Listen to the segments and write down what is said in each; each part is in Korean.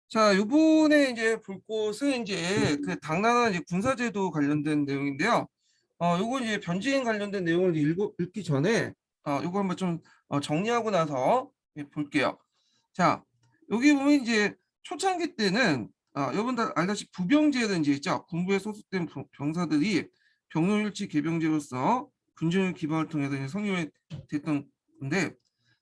자, 요번에 이제 볼 곳은 이제 그 당나라 이제 군사제도 관련된 내용인데요. 요거 이제 변제인 관련된 내용을 읽기 전에 요거 한번 좀 정리하고 나서 볼게요. 자, 여기 보면 이제 초창기 때는 여러분 다 알다시피 부병제는 이제 있죠. 군부에 소속된 병사들이 병력일치 개병제로서 군정의 기반을 통해서 이제 성립이 됐던 건데,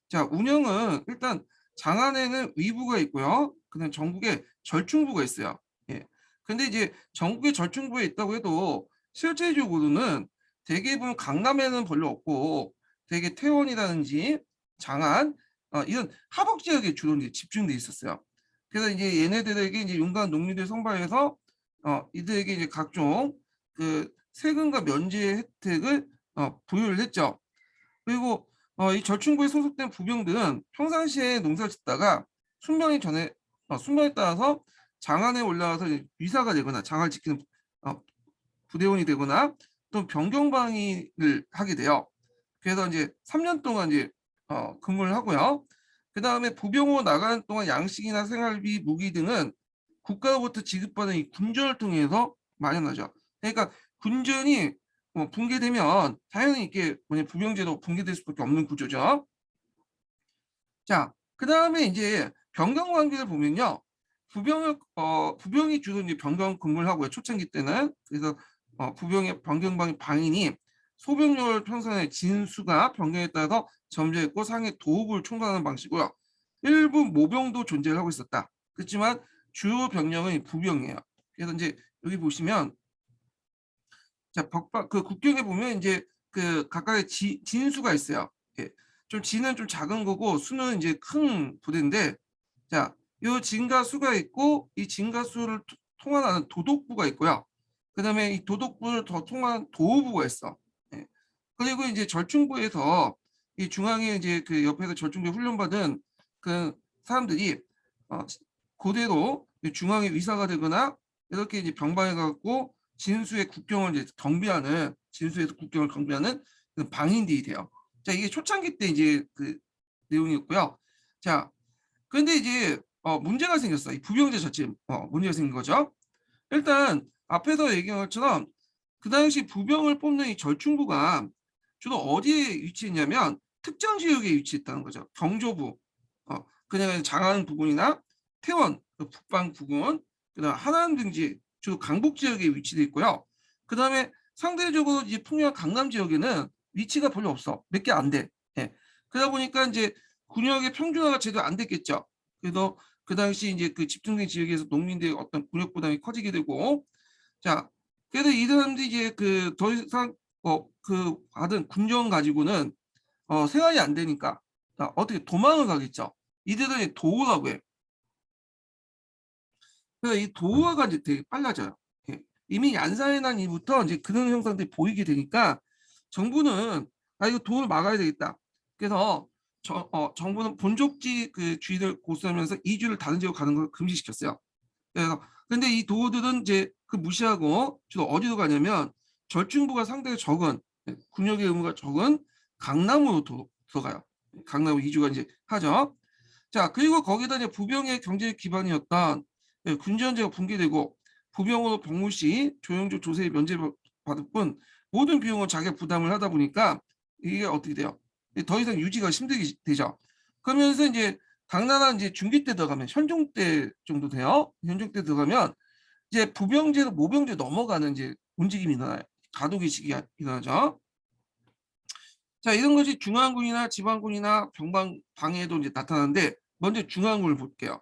자, 운영은 일단 장안에는 위부가 있고요. 그다음 전국에 절충부가 있어요. 예. 근데 이제 전국에 절충부에 있다고 해도 실제적으로는 대개 보면 강남에는 별로 없고 대개 태원이라든지 장안 이런 하북 지역에 주로 이제 집중돼 있었어요. 그래서 이제 얘네들에게 이제 용감한 농민들 선발해서 이들에게 이제 각종 그 세금과 면제 혜택을 부여를 했죠. 그리고 이 절충부에 소속된 부병들은 평상시에 농사를 짓다가 순병이 전에 순병에 따라서 장안에 올라와서 위사가 되거나 장을 지키는 어, 부대원이 되거나 또 변경방위를 하게 돼요. 그래서 이제 3년 동안 이제 근무를 하고요. 그 다음에 부병으로 나가는 동안 양식이나 생활비, 무기 등은 국가로부터 지급받는 이 군전을 통해서 마련하죠. 그러니까 군전이 붕괴되면 당연히 이게 뭐냐 부병제도 붕괴될 수밖에 없는 구조죠. 자, 그 다음에 이제 병경 관계를 보면요. 부병이 주로 이제 병경 근무를 하고요. 초창기 때는. 그래서 부병의 병경방위 방인이 소병력을 편성해 진수가 병경에 따라서 점제했고 상해 도읍을 총괄하는 방식이고요. 일부 모병도 존재를 하고 있었다. 그렇지만 주요 병력은 부병이에요. 그래서 이제 여기 보시면 자, 그 국경에 보면 이제 그 각각의 진수가 있어요. 예. 좀 진은 좀 작은 거고 수는 이제 큰 부대인데 자, 이 진과 수가 있고 이 진과 수를 통한하는 도독부가 있고요. 그다음에 이 도독부를 더 통한 도우부가 있어. 예. 그리고 이제 절충부에서 이 중앙에 이제 그 옆에서 절충부에 훈련받은 그 사람들이 어, 고대로 중앙에 위사가 되거나 이렇게 이제 병방해 갖고 진수의 국경을 이제 경비하는 진수에서 국경을 경비하는 그 방인들이 돼요. 자, 이게 초창기 때 이제 그 내용이었고요. 자, 근데 이제 문제가 생겼어. 이 부병제 자체 문제가 생긴 거죠. 일단 앞에서 얘기한 것처럼 그 당시 부병을 뽑는 이 절충부가 주로 어디에 위치했냐면 특정 지역에 위치했다는 거죠. 경조부, 그냥 장안 부근이나 태원, 그 북방 부근, 그다음 하남 등지 주로 강북 지역에 위치돼 있고요. 그다음에 상대적으로 이제 풍요한 강남 지역에는 위치가 별로 없어. 몇 개 안 돼. 예. 그러다 보니까 이제 군역의 평준화가 제대로 안 됐겠죠. 그래서 그 당시 이제 그 집중된 지역에서 농민들의 어떤 군역 부담이 커지게 되고, 자, 그래도 이 사람들이 이제 그 더 이상 그 받은 군정 가지고는 생활이 안 되니까 어떻게 도망을 가겠죠. 이들은 도우라고 해. 그래서 이 도우가 이제 되게 빨라져요. 예. 이미 얀사해 난 이후부터 이제 그런 현상들이 보이게 되니까 정부는 이거 도우를 막아야 되겠다. 그래서 정부는 본족지 그 주의를 고수하면서 이주를 다른 지역으로 가는 걸 금지시켰어요. 그래서 근데 이 도우들은 이제 그 무시하고 주로 어디로 가냐면 절충부가 상당히 적은 군역의 의무가 적은 강남으로 들어가요. 강남으로 이주가 이제 하죠. 자, 그리고 거기다 이제 부병의 경제 기반이었던 군지연제가 붕괴되고 부병으로 복무 시 조영조 조세에 면제받을 뿐 모든 비용은 자기가 부담을 하다 보니까 이게 어떻게 돼요? 더 이상 유지가 힘들게 되죠. 그러면서 이제 당나라 이제 중기 때 들어가면 현종 때 정도 돼요. 현종 때 들어가면 이제 부병제로 모병제 넘어가는 이제 움직임이 일어나요. 가도기식이 일어나죠. 자, 이런 것이 중앙군이나 지방군이나 방에도 이제 나타나는데 먼저 중앙군을 볼게요.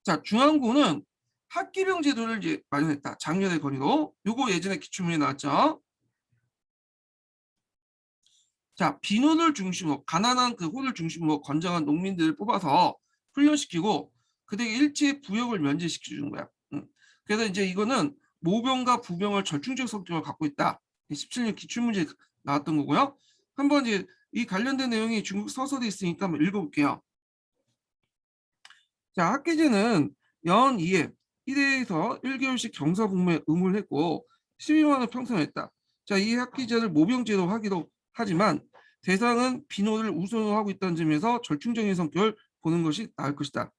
자, 중앙군은 학기병 제도를 이제 마련했다. 장려의 권위로. 요거 예전에 기출문에 나왔죠. 자, 빈혼을 중심으로 가난한 그 혼을 중심으로 건장한 농민들을 뽑아서 훈련시키고 그들에게 일체 부역을 면제시켜 주는 거야. 그래서 이제 이거는 모병과 부병을 절충적 성격을 갖고 있다. 17년 기출문제 나왔던 거고요. 한번 이제 이 관련된 내용이 중국 서술에 있으니까 한번 읽어볼게요. 자, 학기제는 연 2회 1회에서 1개월씩 경사복무에 의무를 했고 12만 원 편성했다. 자, 이 학기제를 모병제로 하기도 하지만 대상은 비노를 우선으로 하고 있다는 점에서 절충적인 성격을 보는 것이 나을 것이다.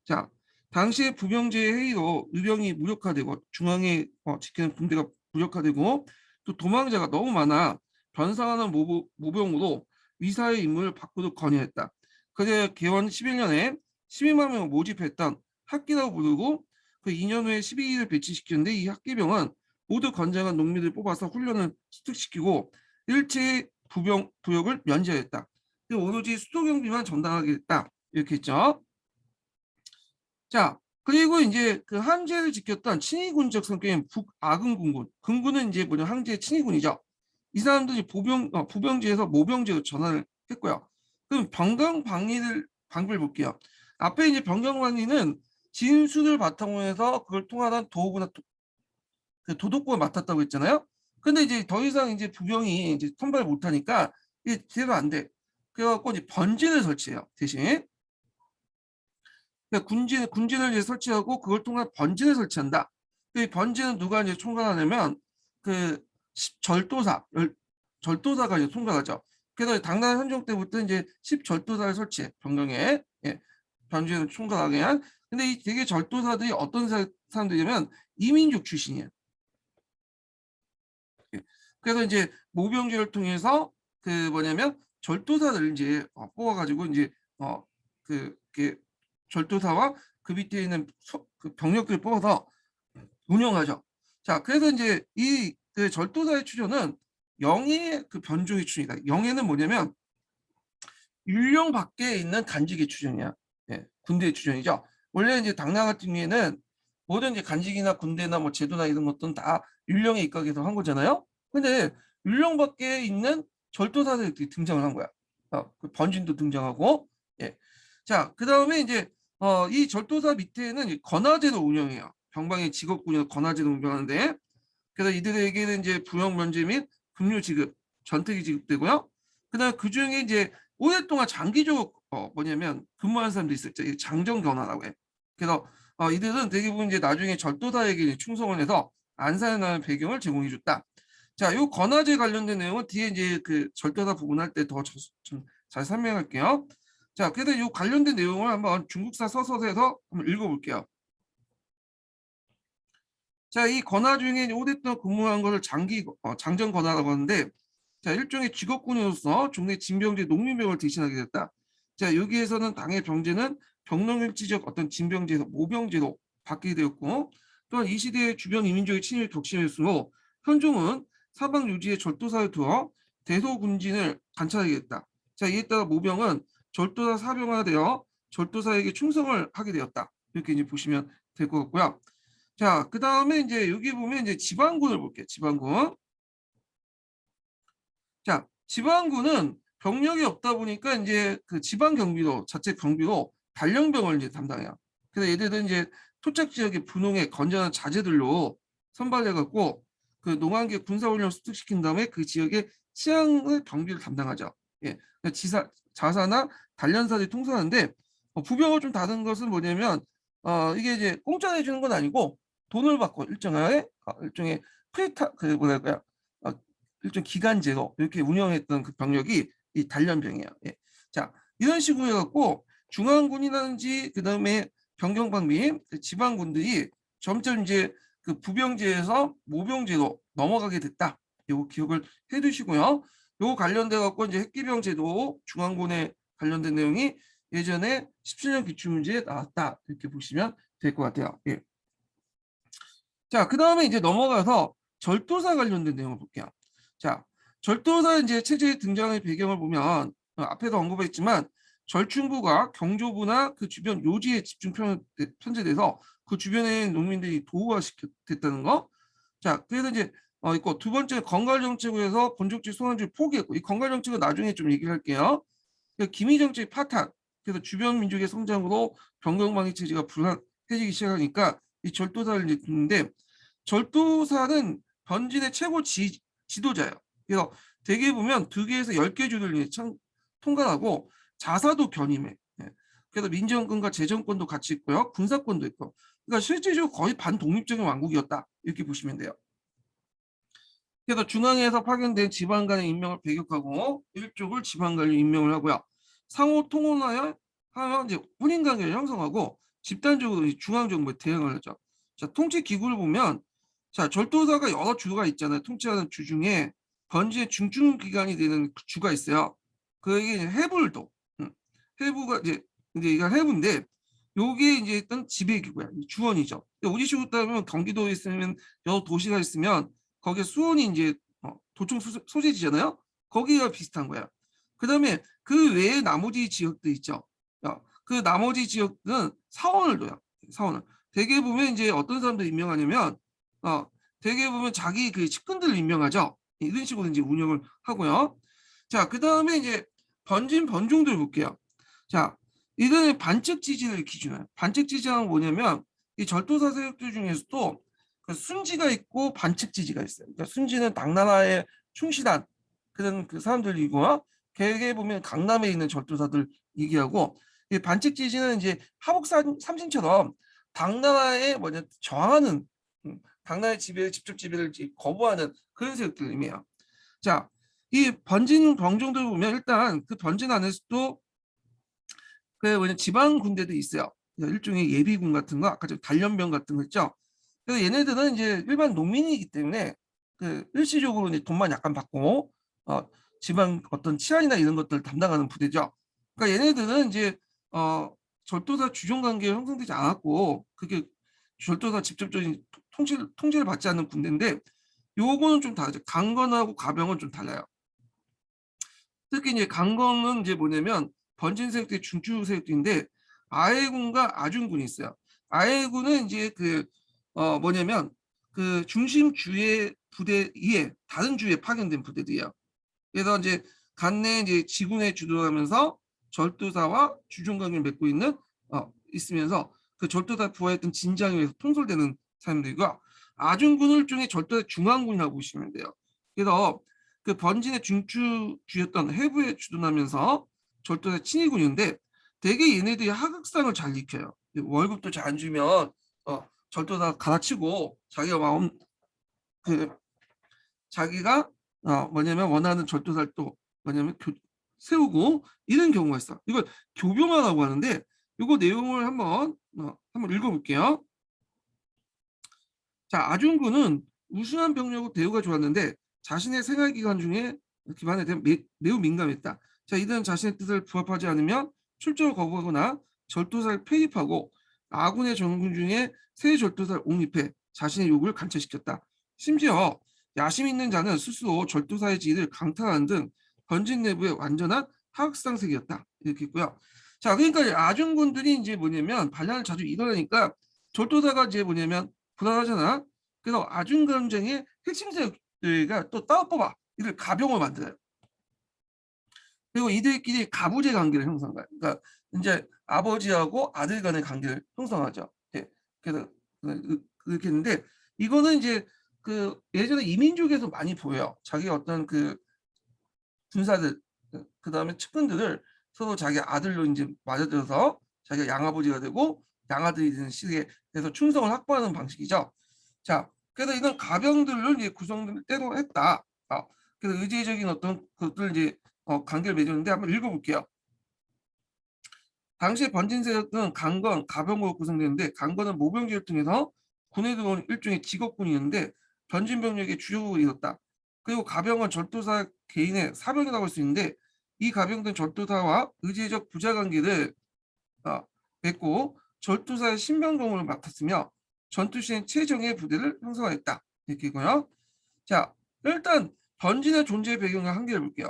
자, 당시 부병제의 해이로 의병이 무력화되고 중앙에 지키는 군대가 무력화되고 또 도망자가 너무 많아 변상하는 모병으로 위사의 임무를 바꾸도록 건의했다. 그래 개원 11년에 12만 명을 모집했던 학기라고 부르고 그 2년 후에 12일을 배치시켰는데 이 학기병은 모두 건장한 농민을 뽑아서 훈련을 습득시키고 일체 부역을 면제했다. 오로지 수도 경비만 전담하게 됐다. 이렇게 했죠. 자, 그리고 이제 그 한제를 지켰던 친위군적 성격인 북아근 군군. 군군은 이제 뭐냐 항제의 친위군이죠. 이 사람들이 부병제에서 모병제로 전환을 했고요. 그럼 방비를 볼게요. 앞에 이제 병경방리는 진술을 바탕으로 해서 그걸 통하는 도구나 그 도독국을 맡았다고 했잖아요. 근데 이제 더 이상 이제 부병이 이제 선발 못하니까 이게 제대로 안 돼. 그래갖고 이제 번진을 설치해요. 대신. 그러니까 군진을 이제 설치하고 그걸 통한 번진을 설치한다. 그 번진은 누가 이제 총괄하냐면 그 절도사가 이제 총괄하죠. 그래서 당나라 현종 때부터 이제 10절도사를 설치해 병경에. 예, 번진을 총괄하게 한. 근데 이 되게 절도사들이 어떤 사람들이냐면 이민족 출신이에요. 예. 그래서 이제 모병제를 통해서 그 뭐냐면 절도사들을 이제 뽑아가지고 이제 그 절도사와 그 밑에 있는 그 병력들을 뽑아서 운영하죠. 자, 그래서 이제 그 절도사의 추천은 영의 그 변종의 추천이다. 영예는 뭐냐면 율령 밖에 있는 간직의 추천이야. 예, 군대의 추천이죠. 원래 이제 당나라 같은 경우에는 모든 이제 간직이나 군대나 뭐 제도나 이런 것들은 다 율령에 입각해서 한 거잖아요. 근데 율령 밖에 있는 절도사들이 등장을 한 거야. 그 번진도 등장하고. 예. 자, 그 다음에 이제 이 절도사 밑에는 건화제도 운영해요. 병방의 직업군이 건화제도 운영하는데, 그래서 이들에게는 이제 부역 면제 및 급료 지급, 전택이 지급되고요. 그다음 그 중에 이제 오랫동안 장기적으로 뭐냐면 근무하는 사람도 있었죠. 장정 견화라고 해. 그래서 이들은 대부분 이제 나중에 절도사에게 충성을 해서 안산하는 배경을 제공해줬다. 자, 요 건화제 관련된 내용은 뒤에 이제 그 절도사 부분할 때 더 잘 설명할게요. 자, 그래서 요 관련된 내용을 한번 중국사 서서에서 한번 읽어볼게요. 자, 이 건화 중에 오랫동안 근무한 것을 장정 건화라고 하는데, 자, 일종의 직업군으로서 종래 진병제 농민병을 대신하게 됐다. 자, 여기에서는 당의 병제는 병농일지적 어떤 진병제에서 모병제로 바뀌게 되었고, 또한 이 시대의 주변 이민족의 침입을 격심했으므로 현종은 사방 유지의 절도사를 두어 대소군진을 관찰하게 됐다. 자, 이에 따라 모병은 절도사 사병화되어 절도사에게 충성을 하게 되었다. 이렇게 이제 보시면 될 것 같고요. 자, 그 다음에 이제 여기 보면 이제 지방군을 볼게요. 지방군. 자, 지방군은 병력이 없다 보니까 이제 그 지방 경비로 자체 경비로 단령병을 이제 담당해요. 그래서 얘들은 이제 토착 지역의 분홍의 건전한 자재들로 선발해 갖고 그 농안계 군사훈련을 습득시킨 다음에 그 지역의 치안을 경비를 담당하죠. 예, 자사나 단련사들이 통솔하는데 부병을 좀 다른 것은 뭐냐면 이게 이제 공짜로 해주는 건 아니고 돈을 받고 일종의 프리타 그 뭐랄까요? 일종 기간제로 이렇게 운영했던 그 병력이 이 단련병이에요. 예. 자, 이런 식으로 해갖고 중앙군이라든지 그 다음에 병경방비 지방군들이 점점 이제 그 부병제에서 모병제로 넘어가게 됐다. 이거 기억을 해두시고요. 요거 관련돼 갖고 이제 핵기병제도 중앙군에 관련된 내용이 예전에 17년 기출문제에 나왔다. 이렇게 보시면 될 것 같아요. 예. 자, 그 다음에 이제 넘어가서 절도사 관련된 내용을 볼게요. 자, 절도사 이제 체제의 등장의 배경을 보면 앞에도 언급했지만 절충부가 경조부나 그 주변 요지에 집중 편제돼서 그 주변에 있는 농민들이 도구화됐다는 거. 자, 그래서 이제 있고 두 번째 건갈정책에서 본적지 소환주를 포기했고 이 건갈정책은 나중에 좀 얘기를 할게요. 기미정책 파탄. 그래서 주변 민족의 성장으로 병경방위 체제가 불안해지기 시작하니까 이 절도사를 이제 듣는데 절도사는 변진의 최고 지도자예요. 그래서 대개 보면 2개에서 10개 주를 통과하고 자사도 견임해. 예. 그래서 민정권과 재정권도 같이 있고요. 군사권도 있고. 그러니까 실질적으로 거의 반독립적인 왕국이었다. 이렇게 보시면 돼요. 그래서 중앙에서 파견된 지방간의 임명을 배격하고 일족을 지방간에 임명을 하고요. 상호 통혼하여 이제 혼인관계를 형성하고 집단적으로 중앙 정부에 대응을 하죠. 자, 통치 기구를 보면 자, 절도사가 여러 주가 있잖아요. 통치하는 주 중에 번지의 중추 기관이 되는 주가 있어요. 그게 이제 해불도. 해부가 이제 이거 해부인데 요게 이제 일단 지배기구야. 주원이죠. 오디쇼 따르면 경기도에 있으면 여러 도시가 있으면 거기에 수원이 이제 도청 소재지잖아요. 거기가 비슷한 거야. 그다음에 그 외에 나머지 지역들 있죠. 그 나머지 지역은 사원을 둬요. 사원을. 대개 보면 이제 어떤 사람들 임명하냐면 대개 보면 자기 그 측근들을 임명하죠. 이런 식으로 이제 운영을 하고요. 자, 그다음에 이제 번진 번종들 볼게요. 자, 이거는 반칙 지지를 기준으로. 반칙 지지는 뭐냐면 이 절도사 세력들 중에서도 그 순지가 있고 반칙 지지가 있어요. 그러니까 순지는 당나라에 충실한 그런 그 사람들이고요. 개개 보면 강남에 있는 절도사들 얘기하고 이 반칙 지지는 이제 하복 삼신처럼 당나라에 뭐냐 저항하는 당나라의 지배를 직접 지배를 거부하는 그런 세력들 의미해요. 자, 이 번진 병종들 보면 일단 그 번진 안에서도 그 뭐냐 지방 군대도 있어요. 일종의 예비군 같은 거, 아까 저 단련병 같은 거 있죠. 그래서 얘네들은 이제 일반 농민이기 때문에 그 일시적으로 이제 돈만 약간 받고 지방 어떤 치안이나 이런 것들 담당하는 부대죠. 그러니까 얘네들은 이제 절도사 주종 관계가 형성되지 않았고 그게 절도사 직접적인 통제를 받지 않는 군대인데 요거는 좀 다르죠. 강건하고 가병은 좀 달라요. 특히 이제 강건은 이제 뭐냐면 번진 세력대 중추 세력대인데 아해군과 아준군이 있어요. 아해군은 이제 그 뭐냐면 그 중심 주의 부대 위에 다른 주에 파견된 부대들이에요. 그래서 이제 간내 이제 지군에 주도하면서 절도사와 주종관계를 맺고 있는 있으면서 그 절도사 부하였던 진장에 의해서 통솔되는 사람들이고 아준군을 일종의 절도사 중앙군이라고 보시면 돼요. 그래서 그 번진의 중추주였던 해부에 주둔하면서 절도사 친위군인데 대개 얘네들이 하극상을 잘 익혀요. 월급도 잘 안 주면 절도사 갈아치고 자기가 마음 그 자기가 뭐냐면 원하는 절도사를 또 뭐냐면 세우고 이런 경우가 있어. 이걸 교병화라고 하는데 이거 내용을 한번 읽어볼게요. 자, 아준군은 우수한 병력으로 대우가 좋았는데 자신의 생활 기간 중에 기반에 대한 매우 민감했다. 자, 이들은 자신의 뜻을 부합하지 않으면 출정을 거부하거나 절도사를 폐입하고 아군의 전군 중에 새 절도사를 옹립해 자신의 요구를 관철시켰다. 심지어 야심 있는 자는 스스로 절도사의 지위를 강탈하는 등 번진 내부의 완전한 하극상색이었다. 이렇게 있고요. 자, 그러니까 아준군들이 이제 뭐냐면 반란을 자주 일어나니까 절도사가 이제 뭐냐면 불안하잖아. 그래서 아준강정의 핵심 세력들과 또 따로 뽑아 이들 가병을 만들어요. 그리고 이들끼리 가부제 관계를 형성해요. 그러니까 이제 아버지하고 아들 간의 관계를 형성하죠. 네. 그래서 그렇게 했는데 이거는 이제 그 예전에 이민족에서 많이 보여요. 자기 어떤 그 군사들 그다음에 측근들을 서로 자기 아들로 이제 맞아들여서 자기가 양아버지가 되고 양아들이 되는 시기에 대해서 충성을 확보하는 방식이죠. 자, 그래서 이런 가병들을 이제 구성을 때로 했다. 그래서 의제적인 어떤 것들 이제 관계를 맺었는데 한번 읽어볼게요. 당시 번진 세력은 강건, 가병으로 구성되는데 강건은 모병제를 통해서 군에 들어온 일종의 직업군이었는데 전진 병력의 주요국을 이뤘다. 그리고 가병은 절도사 개인의 사병이라고 할 수 있는데 이 가병들은 절도사와 의제적 부자관계를 맺고 절도사의 신병동을 맡았으며 전투 시엔 최정예 부대를 형성하였다. 이렇게고요. 자, 일단 번진의 존재 배경과 한계를 볼게요.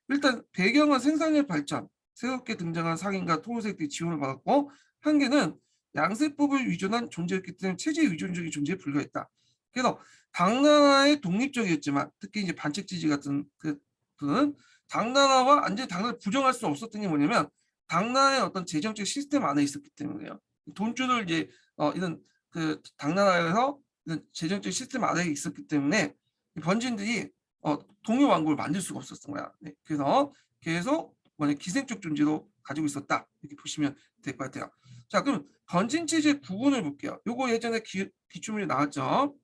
일단 배경은 생산력 발전, 새롭게 등장한 상인과 토호색들이 지원을 받았고 한계는 양세법을 위존한 존재였기 때문에 체제 의존적인 존재에 불과했다. 그래서 당나라의 독립적이었지만 특히 이제 반칙지지 같은 그는 당나라와 완전히 당나라를 부정할 수 없었던 게 뭐냐면 당나라의 어떤 재정적 시스템 안에 있었기 때문에요. 돈줄을 이제 이런 그 당나라에서 이런 재정적 시스템 안에 있었기 때문에 번진들이 동요 왕국을 만들 수가 없었던 거야. 네, 그래서 계속 기생적 존재로 가지고 있었다. 이렇게 보시면 될 것 같아요. 자, 그럼 번진 체제 구분을 볼게요. 요거 예전에 기출문제 나왔죠.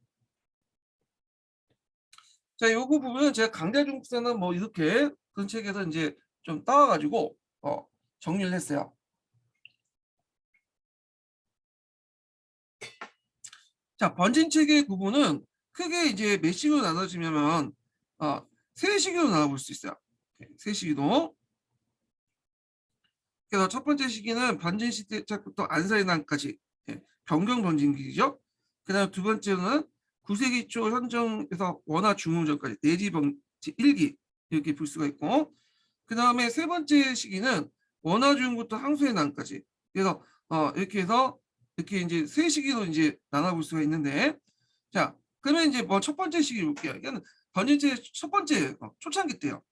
자, 요거 부분은 제가 강대중국사는 뭐 이렇게 그런 책에서 이제 좀 따와가지고 정리를 했어요. 자, 번진 체계의 구분은 크게 이제 몇 시기로 나눠지면 세 시기로 나눠볼 수 있어요. 세 시기도. 그래서 첫 번째 시기는 번진 시대부터 안사의 난까지 변경 번진기죠. 그다음 두 번째는 9세기 초 현정에서 원화 중흥전까지 내지 번지 1기 이렇게 볼 수가 있고, 그 다음에 세 번째 시기는 원화 중흥부터 항소의 난까지. 그래서 이렇게 해서 이렇게 이제 세 시기로 이제 나눠볼 수가 있는데, 자 그러면 이제 뭐 첫 번째 시기 볼게요. 이거는 번진체 첫 번째 초창기 때요.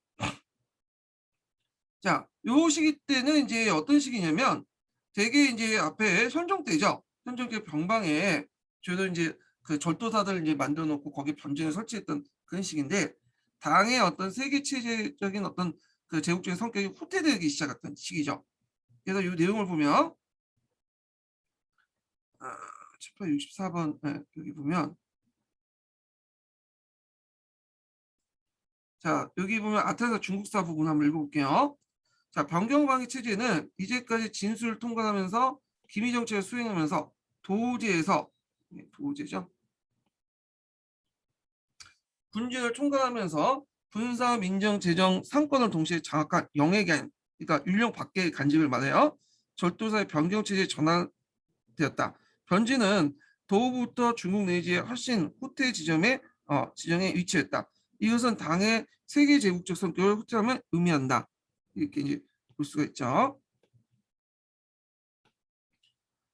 자, 요 시기 때는 이제 어떤 시기냐면 되게 이제 앞에 현종 때죠. 현종 때 병방에 저도 이제 그 절도사들 이제 만들어 놓고 거기 변진을 설치했던 그런 시기인데, 당의 어떤 세계 체제적인 어떤 그 제국적인 성격이 후퇴되기 시작했던 시기죠. 그래서 이 내용을 보면 1864번 여기 보면, 자 여기 보면 아테네 중국사 부분 한번 읽어볼게요. 자, 변경방위 체제는 이제까지 진술을 통과하면서 기미 정책을 수행하면서 도제에서 도제죠. 군주를 총괄하면서 군사, 민정, 재정, 상권을 동시에 장악한 영해관, 그러니까 율령 밖의 간직을 말해요. 절도사의 변경 체제에 전환되었다. 변지는 도부터 중국 내지의 훨씬 후퇴 지정에 위치했다. 이것은 당의 세계 제국적 성격을 후퇴함을 의미한다. 이렇게 이제 볼 수가 있죠.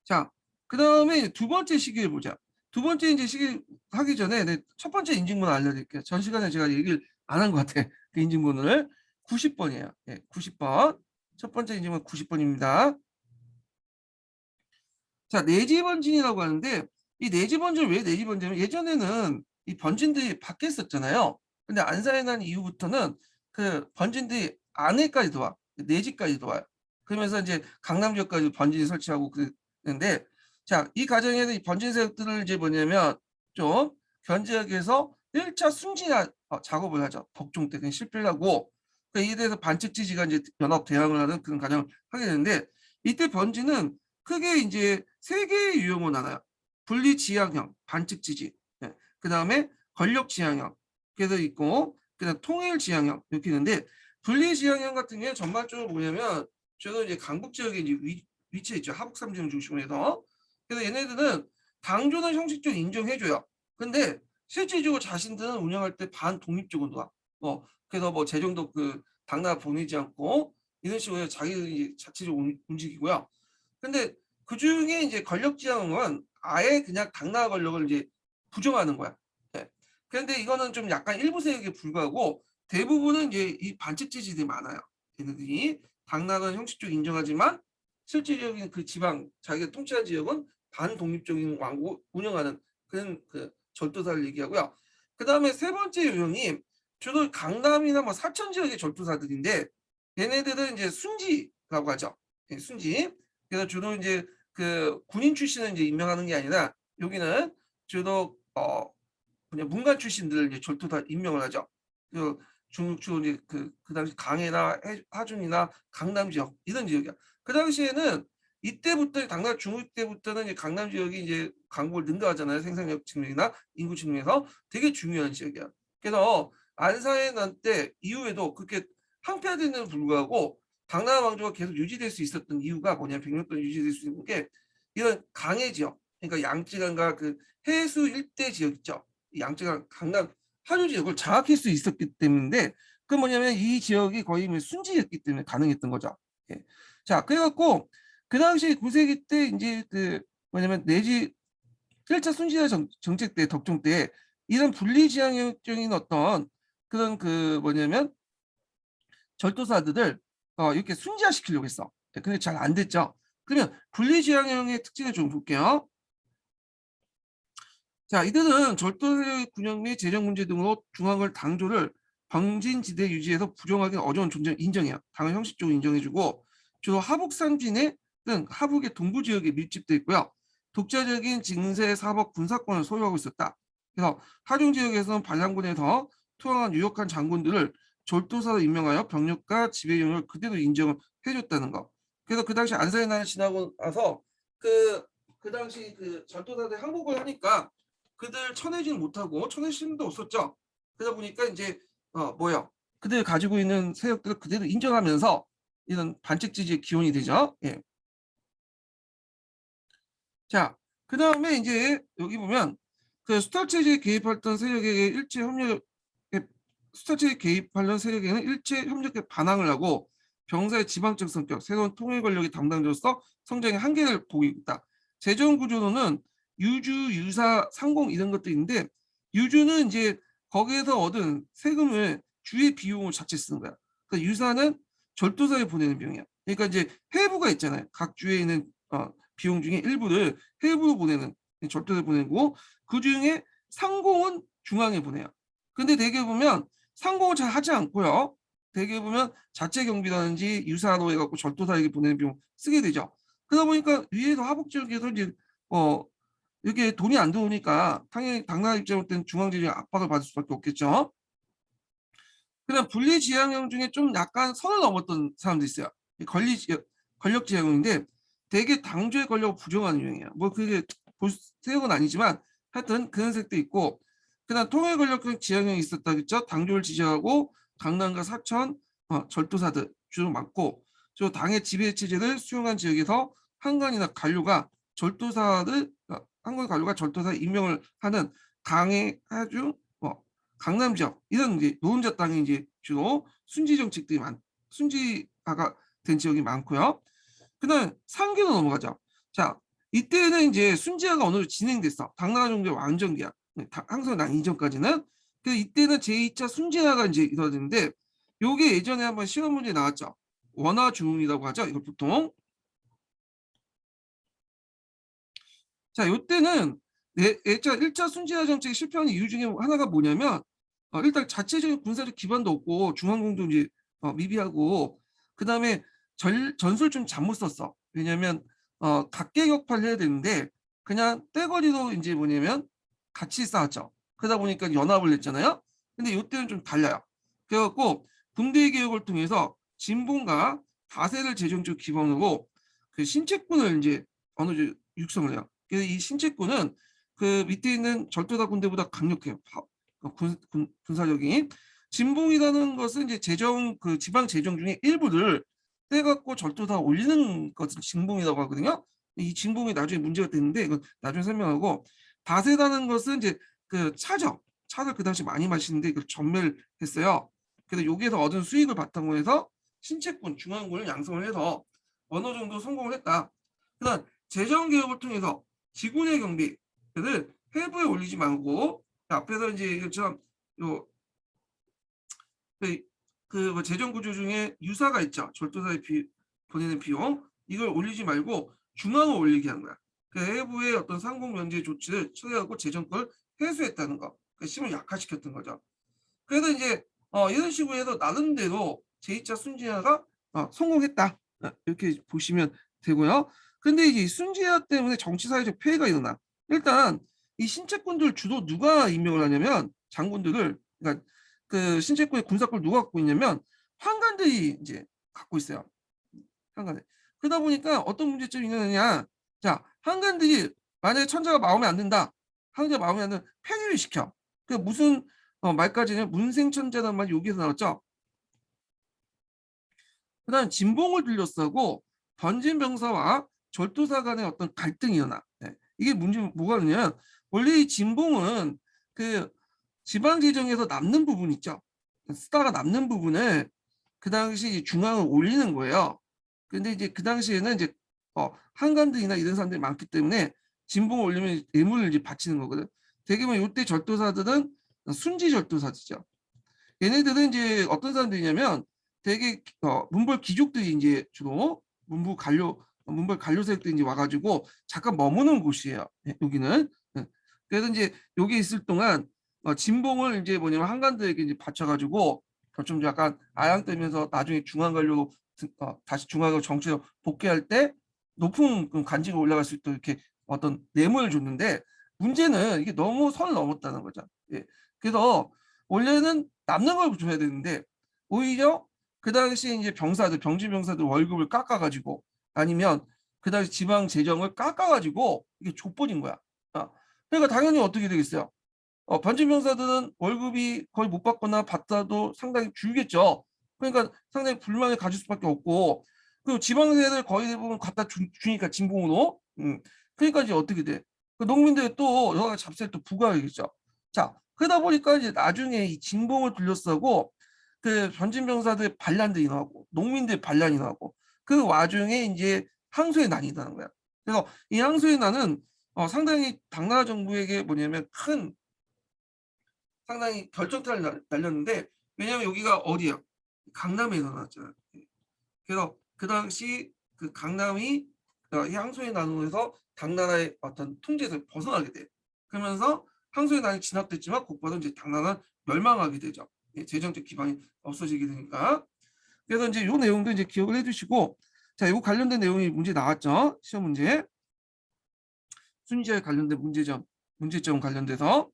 자, 그 다음에 두 번째 시기를 보자. 두 번째 이제 시기 하기 전에 첫 번째 인증번호 알려드릴게요. 전 시간에 제가 얘기를 안 한 것 같아. 그 인증번호를 90번이에요. 네, 90번. 첫 번째 인증번호 90번입니다. 자, 내지번진이라고 하는데, 이 내지번진 왜 내지번진이냐면 예전에는 이 번진들이 밖에 있었잖아요. 근데 안사에 난 이후부터는 그 번진들이 안에까지 들어와. 내지까지 들어와요. 그러면서 이제 강남 지역까지 번진이 설치하고 그랬는데, 자, 이 과정에서 이 번진 세력들을 이제 뭐냐면 좀 견제하기 위해서 1차 순진 작업을 하죠. 덕종 때 실패를 하고, 이에 대해서 반칙지지가 이제 연합 대항을 하는 그런 과정을 하게 되는데, 이때 번진은 크게 이제 세 개의 유형으로 나눠요. 분리지향형, 반칙지지. 네. 그 다음에 권력지향형. 그래서 있고, 그다음 통일지향형 이렇게 있는데, 분리지향형 같은 경우에 전반적으로 뭐냐면 저도 이제 강북 지역에 이제 위치해 있죠. 하북 3지역 중심으로 해서. 그래서 얘네들은 당조는 형식적으로 인정해줘요. 근데 실질적으로 자신들은 운영할 때 반독립적으로 놔. 그래서 뭐 재정도 그 당나라 보내지 않고 이런 식으로 자기들이 자체적으로 움직이고요. 근데 그 중에 이제 권력지향은 아예 그냥 당나라 권력을 이제 부정하는 거야. 네. 그런데 이거는 좀 약간 일부 세력에 불과하고 대부분은 이제 이 반칙지지들이 많아요. 얘네들이 당나라는 형식적으로 인정하지만 실질적인 그 지방 자기가 통치한 지역은 반독립적인 왕국 운영하는 그런 그 절도사를 얘기하고요. 그 다음에 세 번째 유형이 주로 강남이나 뭐 사천 지역의 절도사들인데, 얘네들은 이제 순지라고 하죠. 순지. 그래서 주로 이제 그 군인 출신을 이제 임명하는 게 아니라 여기는 주로 그냥 문관 출신들을 이제 절도사 임명을 하죠. 그 중국 주로 이제 그 당시 강해나 하중이나 강남 지역 이런 지역이야. 그 당시에는 이때부터 당나라 중국 때부터는 이제 강남 지역이 이제 강국을 능가하잖아요. 생산력 측면이나 인구 측면에서 되게 중요한 지역이야. 그래서 안사의 난 때 이후에도 그렇게 항폐화되는 불구하고 당나라 왕조가 계속 유지될 수 있었던 이유가 뭐냐면 100년 동안 유지될 수 있는 게 이런 강해 지역, 그러니까 양쯔강과 그 해수 일대 지역 있죠. 양쯔강 강남 하류 지역을 장악할 수 있었기 때문에, 그 뭐냐면 이 지역이 거의 순지였기 때문에 가능했던 거죠. 예. 자, 그래갖고 그 당시 9세기 때 이제 그 뭐냐면 내지 1차 순지화 정책 때 덕종 때 이런 분리지향적인 어떤 그런 그 뭐냐면 절도사들을 이렇게 순지화시키려고 했어. 근데 잘 안 됐죠. 그러면 분리지향형의 특징을 좀 볼게요. 자, 이들은 절도의 군역 및 재정 문제 등으로 중앙을 당조를 방진지대 유지해서 부정하기 어려운 존재를 인정해요. 당을 형식적으로 인정해주고 주로 하북산진해 등 하북의 동부 지역에 밀집돼 있고요. 독자적인 징세, 사법, 군사권을 소유하고 있었다. 그래서 하중 지역에서는 반란군에서 투항한 유력한 장군들을 절도사로 임명하여 병력과 지배 영역을 그대로 인정을 해줬다는 거. 그래서 그 당시 안사의 난이 지나고 나서 그 당시 그 절도사들 항복을 하니까 그들 쳐내지는 못하고 쳐낼 힘도 없었죠. 그러다 보니까 이제 뭐요? 그들 가지고 있는 세력들을 그대로 인정하면서 이런 반칙 지지의 기원이 되죠. 예. 자, 그 다음에 이제 여기 보면 그 수탈 체제에 개입했던 세력에게 일제 협력, 수탈 체제에 개입하려는 세력에는 일제 협력에 반항을 하고 병사의 지방적 성격, 새로운 통일 권력의 담당자로서 성장의 한계를 보이고 있다. 재정 구조로는 유주, 유사, 상공 이런 것도 있는데 유주는 이제 거기에서 얻은 세금을 주의 비용을 자체 쓰는 거야. 그러니까 유사는 절도사에 보내는 비용이야. 그러니까 이제 해부가 있잖아요. 각 주에 있는 비용 중에 일부를 해부로 보내는 절도사에 보내고 그 중에 상공은 중앙에 보내요. 근데 대개 보면 상공을 잘 하지 않고요. 대개 보면 자체 경비라든지 유사로 해갖고 절도사에게 보내는 비용 쓰게 되죠. 그러다 보니까 위에서 하복 지역에서 이제 이렇게 돈이 안 들어오니까 당연히 당나라 입장으로 때는 중앙재정의 압박을 받을 수밖에 없겠죠. 그다음 분리지향형 중에 좀 약간 선을 넘었던 사람도 있어요. 권력지향형인데 되게 당조의 권력을 부정하는 유형이에요. 뭐 그게 세력은 아니지만 하여튼 그런 색도 있고 그다음 통일 권력형 지향형이 있었다겠죠. 당조를 지지하고 강남과 사천 절도사들 주로 많고 저 당의 지배 체제를 수용한 지역에서 한관이나 관료가 절도사를 한국 관료가 절도사 임명을 하는 강의 아주 강남 지역 이런 이제 노른자 땅이 이제 주로 순지 정책들이 순지화가 된 지역이 많고요. 그다음 상계로 넘어가죠. 자, 이때는 이제 순지화가 어느 정도 진행됐어. 당나라 정도의 왕정기야. 항상 난 이전까지는. 그 이때는 제2차 순지화가 이제 이루어지는데 요게 예전에 한번 시험 문제 나왔죠. 원화중이라고 하죠. 이걸 보통. 자, 요때는 1차 순지화 정책이 실패하는 이유 중에 하나가 뭐냐면 일단 자체적인 군사적 기반도 없고 중앙공도 이제 미비하고 그다음에 전술 좀 잘못 썼어. 왜냐면 각계격파를 해야 되는데 그냥 떼거리로 이제 뭐냐면 같이 쌓았죠. 그러다 보니까 연합을 냈잖아요. 근데 이때는 좀 달라요. 그래갖고 군대 개혁을 통해서 진봉과 다세를 재정적 기반으로 그 신체군을 이제 어느 정도 육성을 해요. 그래서 이 신체군은 그 밑에 있는 절도다 군대보다 강력해요. 군사력이. 진봉이라는 것은 이제 그 지방 재정 중에 일부를 떼갖고 절도다 올리는 것을 진봉이라고 하거든요. 이 진봉이 나중에 문제가 되는데 이건 나중에 설명하고 다세다는 것은 이제 그 차를 그 당시 많이 마시는데 이걸 전멸했어요. 그래서 여기에서 얻은 수익을 바탕으로 해서 신체군, 중앙군을 양성을 해서 어느 정도 성공을 했다. 그다음 재정 개혁을 통해서 지군의 경비를 해부에 올리지 말고 앞에서 이제 이것처럼 그 재정 구조 중에 유사가 있죠. 절도사에 보내는 비용 이걸 올리지 말고 중앙을 올리게 한 거야. 그 해부의 어떤 상공 면제 조치를 처리하고 재정권을 회수했다는 거. 그 힘을 약화시켰던 거죠. 그래서 이제 이런 식으로 해서 나름대로 제2차 순지화가 성공했다. 이렇게 보시면 되고요. 근데 이제 순지화 때문에 정치 사회적 폐해가 일어나. 일단 이 신체권들 주로 누가 임명을 하냐면 장군들을 그러니까 그 신체권의 군사권을 누가 갖고 있냐면 환관들이 이제 갖고 있어요. 환관들. 그러다 보니까 어떤 문제점이 있느냐. 자, 환관들이 만약에 천자가 마음에 안 든다. 황제가 마음에 안 든다. 폐위를 시켜. 그 무슨 말까지는 문생천자란 말이 여기서 나왔죠. 그다음 진봉을 둘러싸고 번진병사와 절도사 간의 어떤 갈등이 일어나. 네. 이게 문제 뭐가 있냐면 원래 이 진봉은 그 지방 재정에서 남는 부분 있죠. 쓰다가 남는 부분을 그 당시 중앙을 올리는 거예요. 근데 이제 그 당시에는 이제 한관들이나 이런 사람들이 많기 때문에 진봉을 올리면 예물을 이제 바치는 거거든. 대개면 이때 절도사들은 순지 절도사들이죠. 얘네들은 이제 어떤 사람들이냐면 되게 문벌 귀족들이 이제 주로 문벌 관료 세력들이 이제 와가지고 잠깐 머무는 곳이에요. 여기는. 그래서 이제 여기 있을 동안 진봉을 이제 뭐냐면 한관들에게 이제 바쳐가지고 좀 약간 아양떼면서 나중에 중앙 관료로 다시 중앙으로 정치로 복귀할 때 높은 간직을 올라갈 수 있도록 이렇게 어떤 뇌물을 줬는데 문제는 이게 너무 선을 넘었다는 거죠. 예. 그래서 원래는 남는 걸 줘야 되는데 오히려 그 당시 이제 병진 병사들 월급을 깎아가지고 아니면 그 당시 지방 재정을 깎아가지고 이게 족벌인 거야. 그러니까 당연히 어떻게 되겠어요? 반전병사들은 월급이 거의 못 받거나 받아도 상당히 줄겠죠. 그러니까 상당히 불만을 가질 수밖에 없고, 그리고 지방세를 거의 대부분 갖다 주니까 진봉으로. 그러니까 이제 어떻게 돼? 그 농민들이 또 여러 가지 잡세를 또 부과하겠죠. 자, 그러다 보니까 이제 나중에 이 진봉을 둘러싸고 그 전진병사들 반란들이 나오고 농민들 반란이 나오고 그 와중에 이제 항소의 난이 나는 거야. 그래서 이 항소의 난은 상당히 당나라 정부에게 뭐냐면 큰 상당히 결정타를 날렸는데, 왜냐하면 여기가 어디야? 강남에 일어났잖아요. 그래서 그 당시 그 강남이 항소의 난으로해서 당나라의 어떤 통제에서 벗어나게 돼. 그러면서 항소의 난이 진압됐지만 곧바로 이제 당나라는 멸망하게 되죠. 재정적 기반이 없어지게 되니까. 그래서 이제 이 내용도 이제 기억을 해주시고, 자, 이거 관련된 내용이 문제 나왔죠. 시험 문제. 순위제에 관련된 문제점 관련돼서.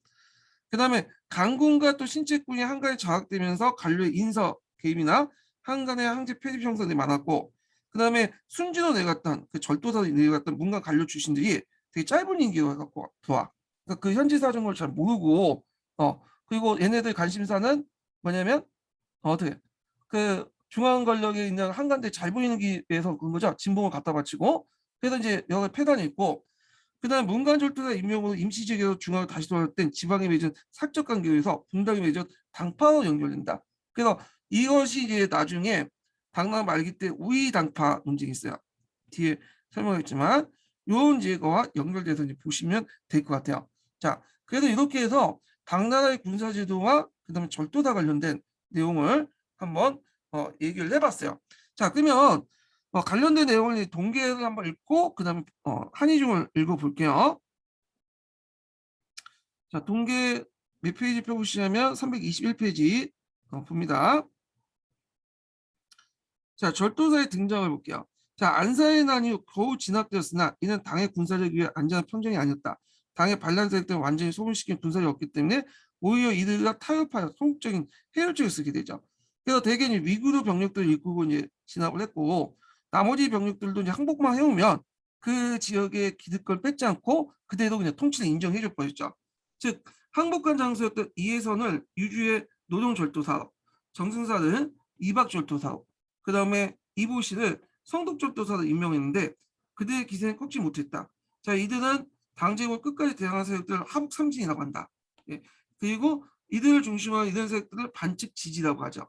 그다음에 강군과 또 신체군이 한간에 장악되면서 관료의 인서 개입이나 한간의 황제 편입 형성이 많았고, 그다음에 순진호 내갔던 그 절도사 내갔던 문관 관료 출신들이 되게 짧은 임기를 갖고 들어와. 그러니까 그 현지 사정을 잘 모르고, 그리고 얘네들 관심사는 뭐냐면 어떻게 그 중앙 권력에 있는 한간대 잘 보이기 위해서 그런 거죠. 진봉을 갖다 바치고. 그래서 이제 여기 폐단이 있고, 그다음 문관절도사 임명으로 임시제계로 중앙을 다시 돌아올 땐 지방에 맺은 사적 관계에서 분당에 맺은 당파로 연결된다. 그래서 이것이 이제 나중에 당나라 말기 때 우위 당파 논쟁이 있어요. 뒤에 설명했지만 요런 제거와 연결돼서 이제 보시면 될 것 같아요. 자, 그래서 이렇게 해서 당나라의 군사제도와 그다음에 절도사 관련된 내용을 한번 얘기를 해봤어요. 자, 그러면 관련된 내용을 동계를 한번 읽고 그다음에 한이중을 읽어볼게요. 자, 동계 몇 페이지 펴보시냐면 321페이지 봅니다. 자, 절도사의 등장을 볼게요. 자, 안사의 난이 겨우 진압되었으나 이는 당의 군사력 위해 안전한 평정이 아니었다. 당의 반란 세력 때문에 완전히 소멸시킨 군사력이 없기 때문에 오히려 이들과 타협하여 소극적인 해열책을 쓰게 되죠. 그래서 대개는 위구르 병력들을 이끌고 이제 진압을 했고, 나머지 병력들도 이제 항복만 해오면 그 지역의 기득권을 뺏지 않고 그대로 그냥 통치를 인정해줄 것이죠. 즉 항복한 장소였던 이해선을 유주의 노동절도사업, 정승사는 이박절도사업, 그 다음에 이보시를 성독절도사로 임명했는데 그들의 기세는 꺾지 못했다. 자, 이들은 당제국을 끝까지 대항한 세력들을 하북 삼진이라고 한다. 예. 그리고 이들을 중심으로 한 이런 세력들을 반칙 지지라고 하죠.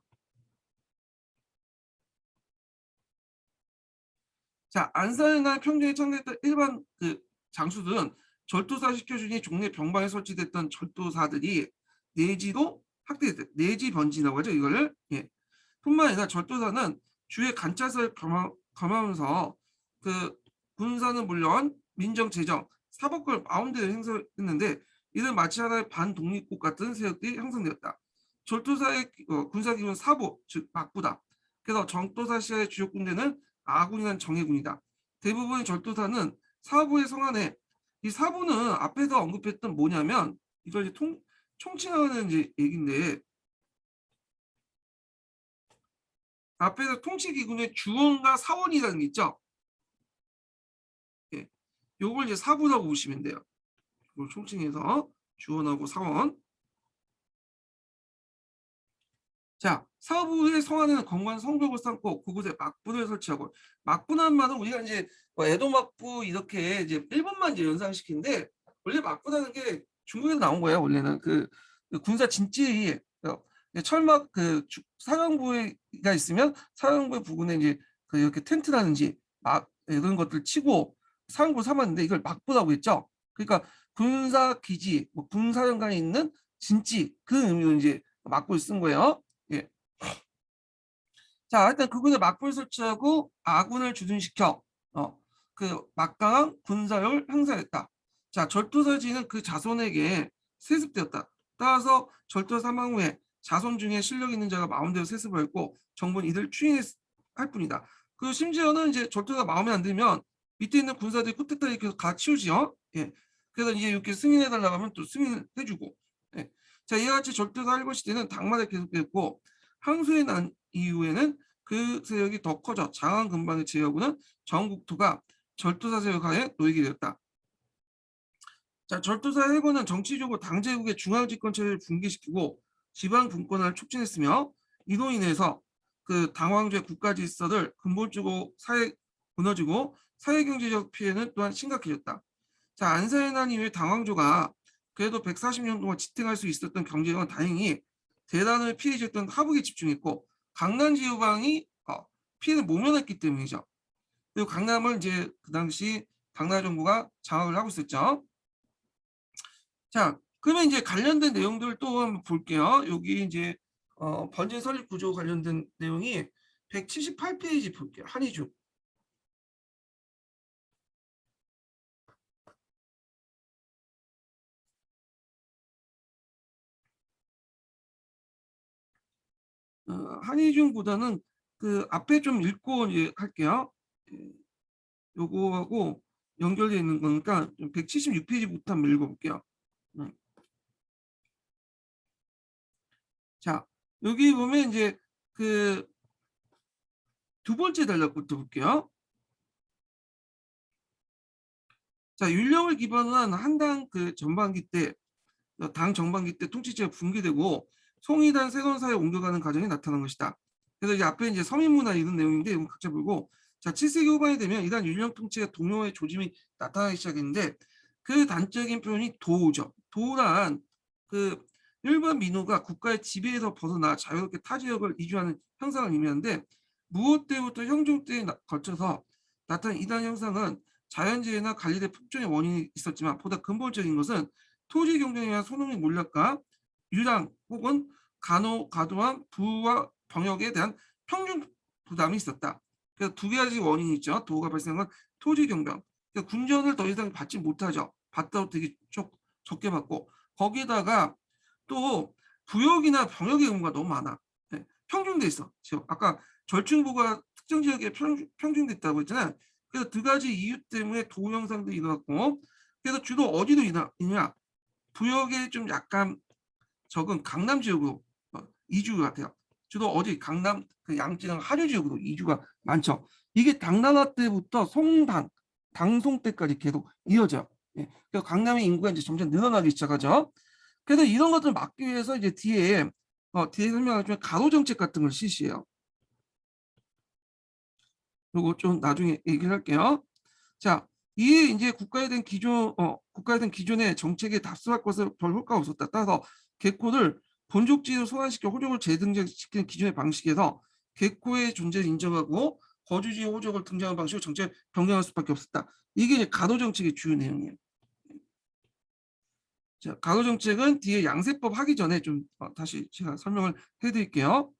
자, 안산이나 평정에 참가했던 일반 그 장수들은 절도사 시켜주니 종래 병방에 설치됐던 절도사들이 내지로 확대됐다. 내지 번지라고 하죠. 이거를. 예. 뿐만 아니라 절도사는 주의 관찰사를 겸하면서 그 군사는 물론 민정, 재정, 사법권을 마음대로 행사했는데 이는 마치 하나의 반독립국 같은 세력들이 형성되었다. 절도사의 군사기구는 사부, 즉 막부다. 그래서 정도사 시의 주요 군대는 아군이란 정예군이다. 대부분의 절도사는 사부의 성안에, 이 사부는 앞에서 언급했던 뭐냐면 이걸 이제 총칭하는 이제 얘기인데, 앞에서 통치기gun의 주원과 사원이라는 게 있죠. 예, 요걸 이제 사부라고 보시면 돼요. 이걸 총칭해서 주원하고 사원. 자, 사부의 성안에는 건관 성벽을 쌓고 그곳에 막부를 설치하고, 막부란 말은 우리가 이제 에도막부 이렇게 이제 일본만 이제 연상시키는데, 원래 막부라는 게 중국에서 나온 거예요. 원래는 그 군사 진지에 철막 그 사령부가 있으면 사령부 부근에 이제 그 이렇게 텐트라든지 막 이런 것들 치고 사령부 삼았는데 이걸 막부라고 했죠. 그러니까 군사 기지, 뭐 군사령관이 있는 진지, 그 의미로 이제 막부를 쓴 거예요. 예. 자, 일단 그곳에 막부를 설치하고 아군을 주둔시켜 그 막강한 군사력을 행사했다. 자, 절도사지는 그 자손에게 세습되었다. 따라서 절도 사망 후에 자손 중에 실력 있는 자가 마음대로 세습을 했고 정부는 이들 추인할 뿐이다. 그 심지어는 이제 절도가 마음에 안 들면 밑에 있는 군사들이 쿠데타를 계속 다 치우지요. 예. 그래서 이제 이렇게 승인해달라고 하면 또 승인을 해주고. 예. 자, 이와 같이 절도사 할거 시대는 당마다 계속됐고 항소에 난 이후에는 그 세력이 더 커져 장안 근방의 제여군은 전국토가 절도사 세력 하에 놓이게 되었다. 자, 절도사 해고는 정치적으로 당 제국의 중앙집권체를 붕괴시키고 지방 분권을 촉진했으며 이로 인해서 그 당왕조의 국가 질서를 근본적으로 무너지고 사회경제적 피해는 또한 심각해졌다. 자, 안사의 난 이후에 당왕조가 그래도 140년 동안 지탱할 수 있었던 경제력은 다행히 대단을 피해졌던 하북에 집중했고 강남 지방이 피해를 모면했기 때문이죠. 그리고 강남을 이제 그 당시 당나라 정부가 장악을 하고 있었죠. 자, 그러면 이제 관련된 내용들을 또 한번 볼게요. 여기 이제 번진 설립 구조 관련된 내용이 178페이지 볼게요. 한희중. 한희중보다는 그 앞에 좀 읽고 이제 할게요. 예, 요거하고 연결되어 있는 거니까 176페이지부터 한번 읽어볼게요. 자, 여기 보면 이제 그 두 번째 단락부터 볼게요. 자, 율령을 기반으로 한 한당 그 전반기 때, 당 전반기 때 통치체가 붕괴되고 송이단 세건사에 옮겨가는 과정이 나타난 것이다. 그래서 이제 앞에 이제 서민문화 이런 내용인데 이건 각자 보고, 자, 7세기 후반이 되면 이단 율령 통치의 동요의 조짐이 나타나기 시작했는데 그 단적인 표현이 도우죠. 도우란 그 일반 민호가 국가의 지배에서 벗어나 자유롭게 타 지역을 이주하는 현상을 의미하는데 무엇 때부터 형종 때에 거쳐서 나타난 이단 형상은 자연재해나 관리대 폭정의 원인이 있었지만 보다 근본적인 것은 토지 경쟁이나 소농의 몰락과 유당 혹은 과도한 부와 병역에 대한 평균 부담이 있었다. 그래서 두 가지 원인이 있죠. 도가 발생한 토지 경쟁. 그러니까 군전을 더 이상 받지 못하죠. 받다도 되게 적게 받고 거기에다가 또 부역이나 병역의 의무가 너무 많아. 네, 평준돼 있어. 지금 아까 절충부가 특정 지역에 평준됐다고 했잖아요. 그래서 두 가지 이유 때문에 도우 현상도 일어났고 그래서 주로 어디로 있냐 부역에 좀 약간 적은 강남 지역으로 이주 같아요. 주로 어디 강남 그 양지랑 하류 지역으로 이주가 많죠. 이게 당나라 때부터 당송 때까지 계속 이어져요. 예. 그래서 강남의 인구가 이제 점점 늘어나기 시작하죠. 그래서 이런 것들을 막기 위해서 이제 뒤에 설명하지만 가로 정책 같은 걸 실시해요. 그리고 좀 나중에 얘기를 할게요. 자, 이에 이제 국가에 대한 기존의 정책에 답습할 것을 별 효과가 없었다. 따라서 개코를 본족지로 소환시켜 호족을 재등장시키는 기존의 방식에서 개코의 존재를 인정하고 거주지 호족을 등장하는 방식으로 정책을 변경할 수밖에 없었다. 이게 이제 가도 정책의 주요 내용이에요. 자, 가도 정책은 뒤에 양세법 하기 전에 좀 다시 제가 설명을 해드릴게요.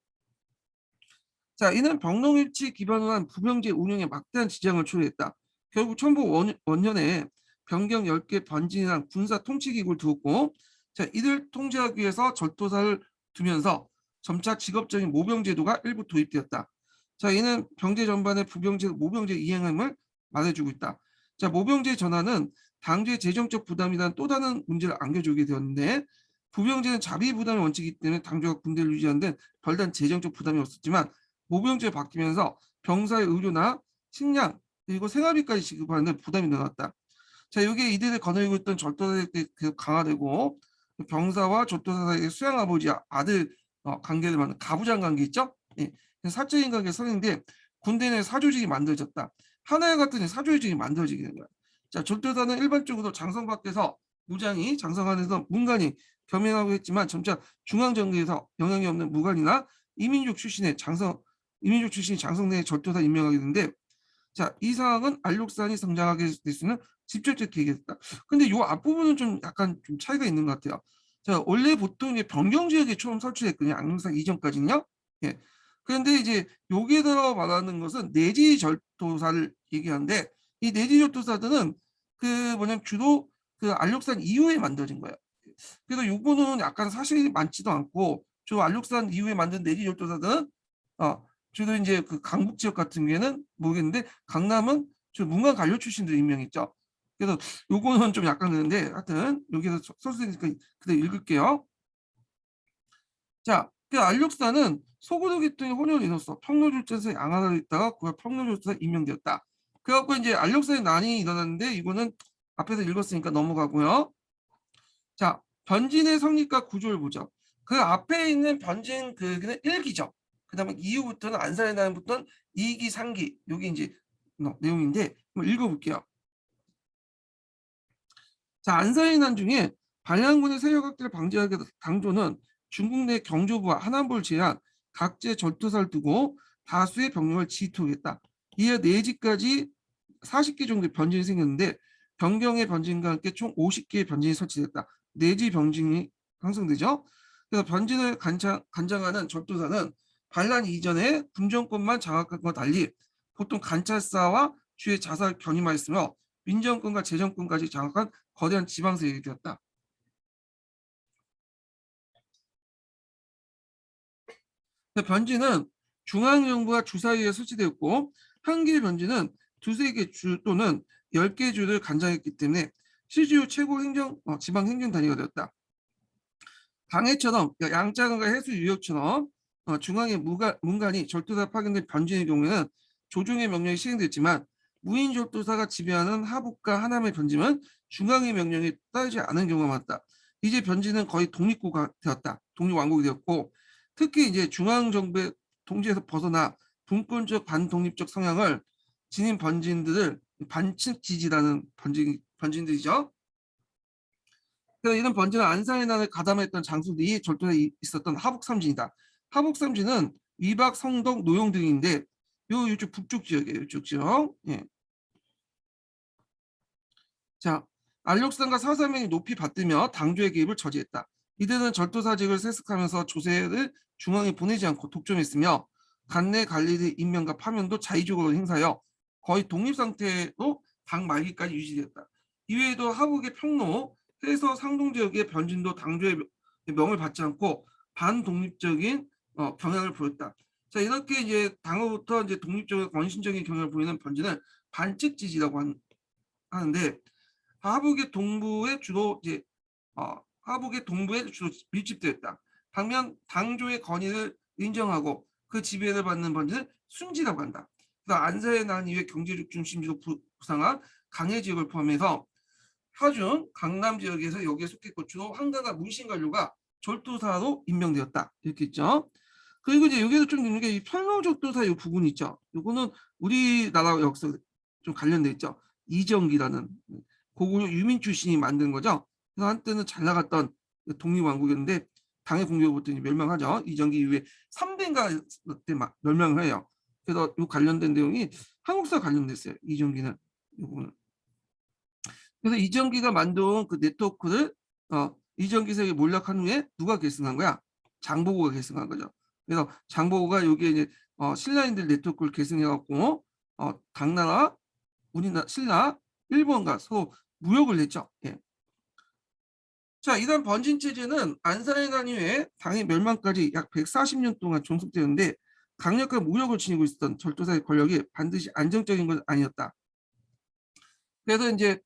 자, 이는 병농일치 기반으로 한 부병제 운영에 막대한 지장을 초래했다. 결국 천부 원년에 병경 10개 번진이랑 군사 통치기구를 두었고, 자, 이들 통제하기 위해서 절도사를 두면서 점차 직업적인 모병제도가 일부 도입되었다. 자, 이는 병제 전반의 부병제, 모병제 이행함을 말해주고 있다. 자, 모병제 전환은 당주의 재정적 부담이란 또 다른 문제를 안겨주게 되었는데, 부병제는 자비 부담의 원칙이기 때문에 당주가 군대를 유지하는 데 별다른 재정적 부담이 없었지만 모병제로 바뀌면서 병사의 의료나 식량 그리고 생활비까지 지급하는 데 부담이 늘어났다. 자, 이게 이들을 거느리고 있던 절도사에 계속 강화되고 병사와 절도사 사이의 수양 아버지 아들 관계를 만든 가부장 관계 있죠? 예. 사적인 관계 선인데 군대 내 사조직이 만들어졌다. 하나의 같은 사조직이 만들어지게 된 거야. 자, 절도사는 일반적으로 장성 밖에서 무장이 장성 안에서 문관이 겸행하고 했지만 점차 중앙 정계에서 영향이 없는 무관이나 이민족 출신의 장성내의 절도사 임명하게 되는데 자, 이 상황은 알록산이 성장하게 될 수 있는 직접적 계기였다. 근데 요 앞부분은 좀 약간 좀 차이가 있는 것 같아요. 자, 원래 보통 이제 변경 지역에 처음 설치됐거든요. 안경상 이전까지는요. 예. 그런데 이제 여기에서 말하는 것은 내지 절도사를 얘기하는데 이 내지 절도사들은 그 뭐냐면 주로 그 알록산 이후에 만들어진 거예요. 그래서 요거는 약간 사실이 많지도 않고 저 알록산 이후에 만든 내지 절도사들은 주로 이제 그 강북 지역 같은 경우에는 모르겠는데 강남은 저 문관 관료 출신들 임명했죠. 그래서 요거는 좀 약간 그런데 하여튼 여기서 써있으니까 그대로 읽을게요. 자, 그 알육사는 소고도 계통의 혼혈을 이뤘어. 평로졸전에서 양하나를 있다가 그가 평로졸전에 임명되었다. 그래갖고 이제 알육사의 난이 일어났는데 이거는 앞에서 읽었으니까 넘어가고요. 자, 변진의 성립과 구조를 보죠. 그 앞에 있는 변진 그는 1기죠. 그다음에 이후부터는 안산의 난부터는 2기, 3기. 여기 이제 내용인데 한번 읽어볼게요. 자, 안산의 난 중에 반란군의 세력 확대를 방지하기 위해 당조는 중국 내 경조부와 하남부를 제한 각지에 절도사를 두고 다수의 병력을 지휘하겠다. 이에 내지까지 40개 정도의 변진이 생겼는데 변경의 변진과 함께 총 50개의 변진이 설치됐다. 내지 변진이 형성되죠. 그래서 변진을 관장하는 절도사는 반란 이전에 군정권만 장악한 것과 달리 보통 관찰사와 주의 자사를 견임하였으며 민정권과 재정권까지 장악한 거대한 지방 세력이 되었다. 변진은 중앙정부와 주 사이에 설치되었고 한 개의 변진은 두세 개 주 또는 10개 주를 관장했기 때문에 실제로 최고 지방 행정 단위가 되었다. 강해처럼 양자강과 해수 유역처럼 중앙의 문간이 절도사 파견된 변진의 경우에는 조정의 명령이 시행됐지만 무인 절도사가 지배하는 하북과 하남의 변진은 중앙의 명령에 따르지 않은 경우가 많다. 이제 변진은 거의 독립국가 되었다. 독립왕국이 되었고 특히 이제 중앙정부의 통제에서 벗어나 분권적 반독립적 성향을 지닌 변진들을 반칙 지지라는 변진들이죠. 그래서 이런 번지는 안산의 난을 가담했던 장수들이 절도에 있었던 하북삼진이다. 하북삼진은 위박, 성덕, 노용 등인데 이쪽 북쪽 지역이에요. 이쪽 지역. 예. 자, 안력산과 사사명이 높이 받들며 당조의 개입을 저지했다. 이들은 절도사직을 세습하면서 조세를 중앙에 보내지 않고 독점했으며 관내 관리의 임명과 파면도 자의적으로 행사하여 거의 독립 상태로 당 말기까지 유지되었다. 이외에도 하북의 평로, 해서 상동 지역의 변진도 당조의 명을 받지 않고 반독립적인 경향을 보였다. 자, 이렇게 이제 당으로부터 이제 독립적인 원신적인 경향을 보이는 변진을 반칙지지라고 하는데 하북의 동부에 주로 이제 하북의 동부에 주로 밀집되었다. 반면 당조의 권위를 인정하고 그 지배를 받는 번지는 순지라고 한다. 그래서 안사에 난 이후에 경제적 중심지로 부상한 강해 지역을 포함해서 하중, 강남 지역에서 여기에 속했고 주로 한가가 문신관료가 절도사로 임명되었다. 이렇게 있죠. 그리고 이제 여기서 좀 있는 게 이 평로절도사 이 부분이 있죠. 이거는 우리나라 역사 좀 관련돼 있죠. 이정기라는 고구 유민 출신이 만든 거죠. 그래서 한때는 잘 나갔던 독립왕국이었는데 당의 공격부터 멸망하죠. 이정기 이후에 3대인가 때 멸망을 해요. 그래서 이 관련된 내용이 한국사 관련됐어요. 이정기는 이 부분은. 그래서 이정기가 만든 그 네트워크를 이정기 세력에 몰락한 후에 누가 계승한 거야? 장보고가 계승한 거죠. 그래서 장보고가 여기에 이제 신라인들 네트워크를 계승해갖고 당나라, 우리나라, 신라, 일본과 서로 무역을 했죠. 예. 자, 이런 번진 체제는 안산에 간 이후에 당의 멸망까지 약 140년 동안 종속되었는데 강력한 무역을 지니고 있었던 절도사의 권력이 반드시 안정적인 건 아니었다. 그래서 이제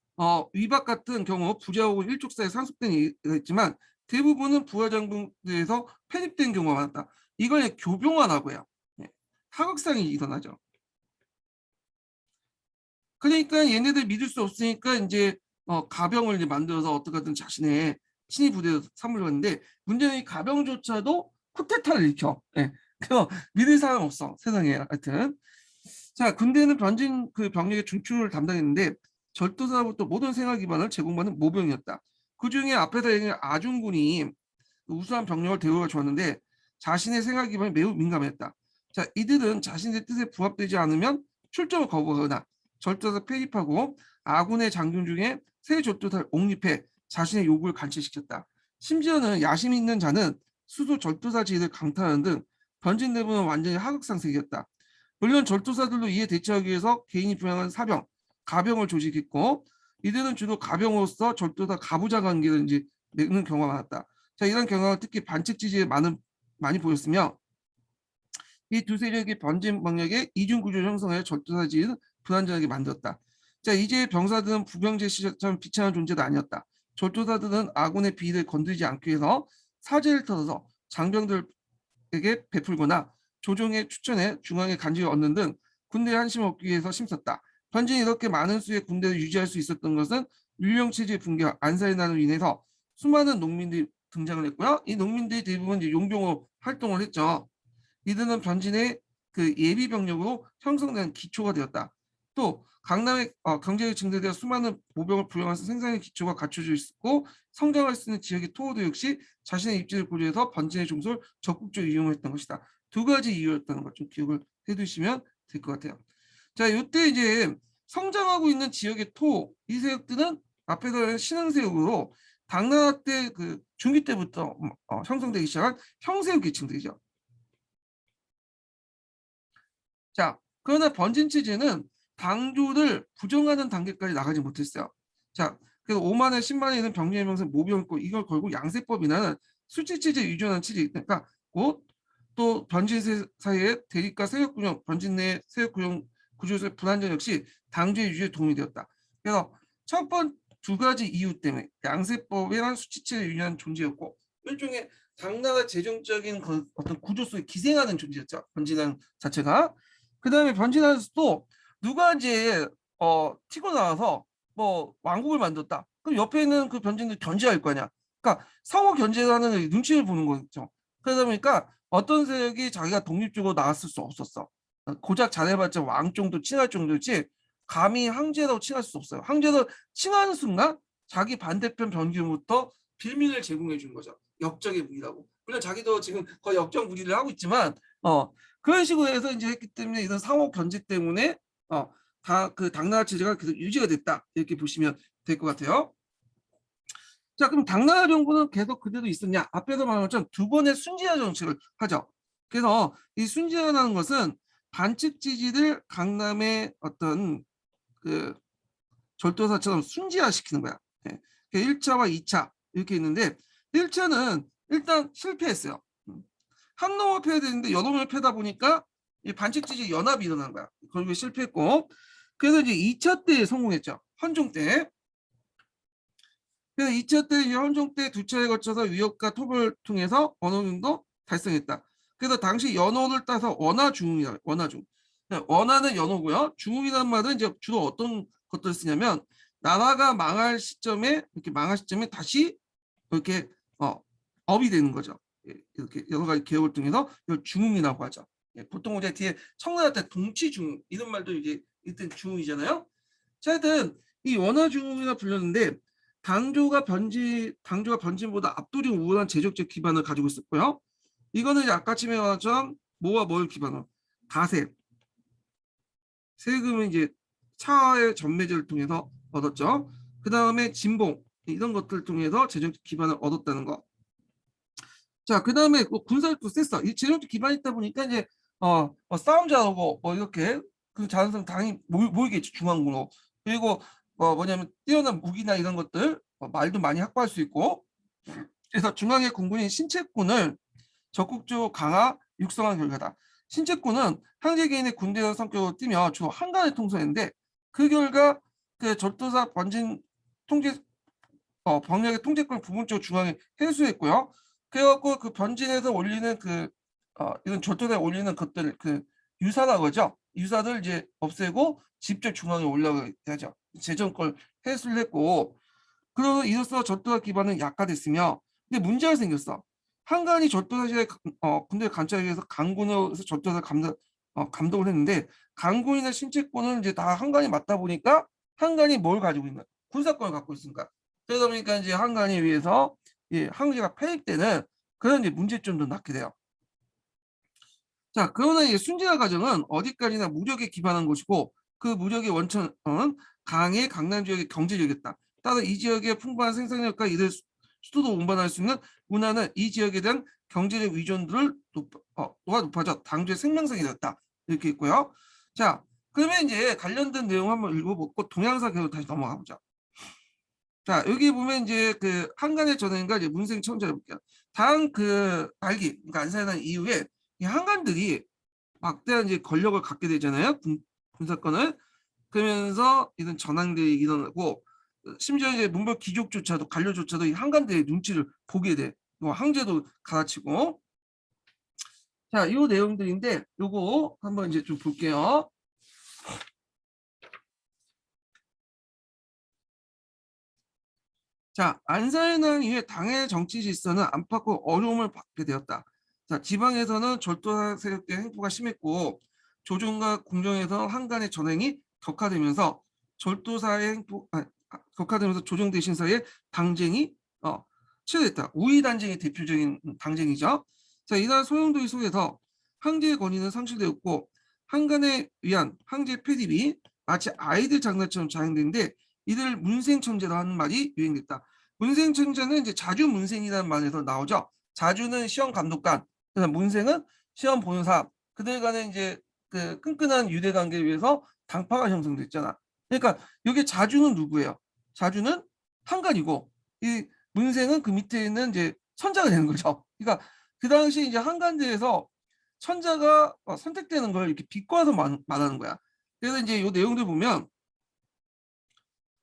위박 같은 경우 부자 혹은 일족사에 상속된 얘기가 있지만 대부분은 부하 장군들에서 편입된 경우가 많았다. 이걸 교병화라고 해요. 네. 하극상이 일어나죠. 그러니까 얘네들 믿을 수 없으니까 이제 가병을 이제 만들어서 어떻게든 자신의 친위 부대로 삼으려는데 문제는 이 가병조차도 쿠데타를 일으켜. 네. 그래서 믿을 사람 없어 세상에. 하여튼 자, 군대는 변진 그 병력의 중추를 담당했는데 절도사부터 모든 생활 기반을 제공받는 모병이었다. 그중에 앞에서 얘기한 아중군이 우수한 병력을 대우가 좋았는데 자신의 생활 기반이 매우 민감했다. 자, 이들은 자신의 뜻에 부합되지 않으면 출정을 거부하거나 절도사 폐입하고 아군의 장군 중에 새 절도사를 옹립해 자신의 요구를 관철시켰다. 심지어는 야심 있는 자는 수도 절도사 지위를 강탈하는 등 변진 내부는 완전히 하극상색이었다. 물론 절도사들도 이에 대처하기 위해서 개인이 부양한 사병, 가병을 조직했고 이들은 주로 가병으로서 절도사 가부장 관계를 이제 맺는 경우가 많았다. 자, 이런 경우가 특히 반칙 지지에 많이 보였으며 이 두 세력의 번진 방역의 이중 구조 형성에 절도사 지위는 불안정하게 만들었다. 자, 이제 병사들은 부병제 시절처럼 비참한 존재도 아니었다. 절도사들은 아군의 비위를 건드리지 않기 위해서 사제를 털어서 장병들에게 베풀거나 조정의 추천에 중앙의 간직을 얻는 등 군대의 한심을 얻기 위해서 힘썼다. 현재 이렇게 많은 수의 군대를 유지할 수 있었던 것은 율령체제 붕괴와 안사의 난으로 인해서 수많은 농민들이 등장을 했고요. 이 농민들이 대부분 이제 용병으로 활동을 했죠. 이들은 변진의 그 예비 병력으로 형성된 기초가 되었다. 또 강남의 경제력이 증대되어 수많은 보병을 부양해서 생산의 기초가 갖춰져 있었고 성장할 수 있는 지역의 토호도 역시 자신의 입지를 고려해서 번진의 종소를 적극적으로 이용했던 것이다. 두 가지 이유였다는 것 좀 기억을 해두시면 될 것 같아요. 자, 이때 이제 성장하고 있는 지역의 토, 이 세력들은 앞에서 신흥세력으로 당나라 때 그 중기 때부터 형성되기 시작한 형세력 계층들이죠. 자, 그러나 번진 체제는 당조를 부정하는 단계까지 나가지 못했어요. 자, 그래서 5만에 10만에 있는 병력의 명성 모병했고 이걸 걸고 양세법이라는 수치 체제 유전한 체제 그러니까 또 번진 사이의 대립과 세력 균형, 번진 내 세력 균형 구조에서의 불안정 역시 당조의 유지에 도움이 되었다. 그래서 첫 번 두 가지 이유 때문에 양세법이란 수치 체제 유전한 존재였고 일종의 당나라 재정적인 그 어떤 구조 속에 기생하는 존재였죠. 번진왕 자체가. 그 다음에 변진하면서도 누가 이제 튀고 나와서 뭐 왕국을 만들었다. 그럼 옆에 있는 그 변진들 견제할 거 아니야. 그러니까 상호 견제하는 눈치를 보는 거죠. 그러다 보니까 어떤 세력이 자기가 독립적으로 나왔을 수 없었어. 고작 잘해봤자 왕 정도 칭할 정도지 감히 황제라고 칭할 수 없어요. 황제도 칭하는 순간 자기 반대편 변경부터 빌민을 제공해 준 거죠. 역적의 무기라고. 물론 자기도 지금 거의 역적 무기를 하고 있지만 그런 식으로 해서 이제 했기 때문에 이런 상호 견제 때문에 다 그 당나라 체제가 계속 유지가 됐다 이렇게 보시면 될 것 같아요. 자, 그럼 당나라 정부는 계속 그대로 있었냐? 앞에서 말한 것처럼 두 번의 순지화 정책을 하죠. 그래서 이 순지화라는 것은 반칙 지지를 강남의 어떤 그 절도사처럼 순지화시키는 거야. 네. 1차와 2차 이렇게 있는데 1차는 일단 실패했어요. 한 놈을 패야 되는데 여러 놈을 패다 보니까 이 반칙 지지 연합이 일어난 거야. 결국에 실패했고 그래서 이제 2차 때 성공했죠. 헌종 때. 그래서 2차 때 헌종 때 두 차례 거쳐서 위협과 토벌을 통해서 어느 정도 달성했다. 그래서 당시 연호를 따서 원화중흥이다. 원화중. 원화는 연호고요. 중흥이라는 말은 이제 주로 어떤 것들을 쓰냐면 나라가 망할 시점에 이렇게 망할 시점에 다시 이렇게 업이 되는 거죠. 이렇게 여러 가지 개혁을 통해서 이걸 중흥이라고 하죠. 보통 이제 뒤에 청나라 때 동치중흥 이런 말도 이제 이때 중흥이잖아요. 자, 하여튼 이 원화중흥이라 불렸는데 당조가 번진보다 압도적 우월한 재정적 기반을 가지고 있었고요. 이거는 이제 아까 쯤에 말한 뭐와 뭘 기반으로 가세, 세금은 이제 차의 전매제를 통해서 얻었죠. 그 다음에 진봉 이런 것들을 통해서 재정적 기반을 얻었다는 거. 자, 그 다음에 군사력도 셌어. 이 재정적 기반이 있다 보니까 이제 싸움 잘하고 이렇게 그 자연스러운 당이 모이겠지 중앙군으로. 그리고 뭐냐면 뛰어난 무기나 이런 것들 말도 많이 확보할 수 있고. 그래서 중앙의 공군인 신체군을 적극적으로 강화 육성한 결과다. 신체군은 황제 개인의 군대의 성격으로 뛰며 주로 한간을 통솔했는데 그 결과 그 절도사 번진 통제 병력의 통제권을 부분적으로 중앙에 회수했고요. 그래갖고 그 변진에서 올리는 이런 절도에 올리는 것들 그 유사라고 하죠. 유사들 이제 없애고 직접 중앙에 올라가게 하죠. 재정권 회수를 했고 그러면 이로써 절도사 기반은 약화됐으며 근데 문제가 생겼어. 한간이 절도사 시에 군대를 감싸기 위해서 강군으로서 절도사 감독을 했는데 강군이나 신체권은 이제 다 한간이 맞다 보니까 한간이 뭘 가지고 있는 군사권을 갖고 있으니까 그러다 보니까 이제 한간에 의해서 항제가 폐익되는 그런 이제 문제점도 낳게 돼요. 자, 그러나 이 순진화 과정은 어디까지나 무력에 기반한 것이고 그 무력의 원천은 강의 강남 지역의 경제력이었다. 따라 이 지역의 풍부한 생산력과 이들 수도도 운반할 수 있는 문화는 이 지역에 대한 경제적 의존도를 높아져 당주의 생명성이 되었다. 이렇게 있고요. 자, 그러면 이제 관련된 내용 한번 읽어보고 동양사 계로 다시 넘어가 보자. 자, 여기 보면 이제 그 한간의 전행과 이제 문생 천자를 볼게요. 당 그 말기, 그러니까 안산한 이후에 이 한간들이 막대한 이제 권력을 갖게 되잖아요. 군사권을. 그러면서 이런 전황들이 일어나고 심지어 이제 문벌 귀족조차도 관료조차도 이 한간들의 눈치를 보게 돼. 뭐 황제도 갈아치고. 자, 이 내용들인데 요거 한번 이제 좀 볼게요. 자, 안사의 난 이후에 당의 정치 질서는 안팎고 어려움을 받게 되었다. 자, 지방에서는 절도 세력의 행포가 심했고 조정과 궁정에서 한간의 전횡이 격화되면서 절도사의 행포 격화되면서 조정 대신사의 당쟁이 치열했다. 우위 단쟁이 대표적인 당쟁이죠. 자, 이날 소용돌이 속에서 황제의 권위는 상실되었고 한간에 의한 황제 폐립이 마치 아이들 장난처럼 자행되는데 이들 문생천재로 하는 말이 유행됐다. 문생천재는 이제 자주문생이라는 말에서 나오죠. 자주는 시험 감독관, 그다음 문생은 시험 보는 사람. 그들 간에 이제 그 끈끈한 유대 관계에 의해서 당파가 형성됐잖아. 그러니까 여기 자주는 누구예요? 자주는 한간이고 이 문생은 그 밑에 있는 이제 천자가 되는 거죠. 그러니까 그 당시 이제 한간대에서 천자가 선택되는 걸 이렇게 비꼬아서 말하는 거야. 그래서 이제 이 내용들 보면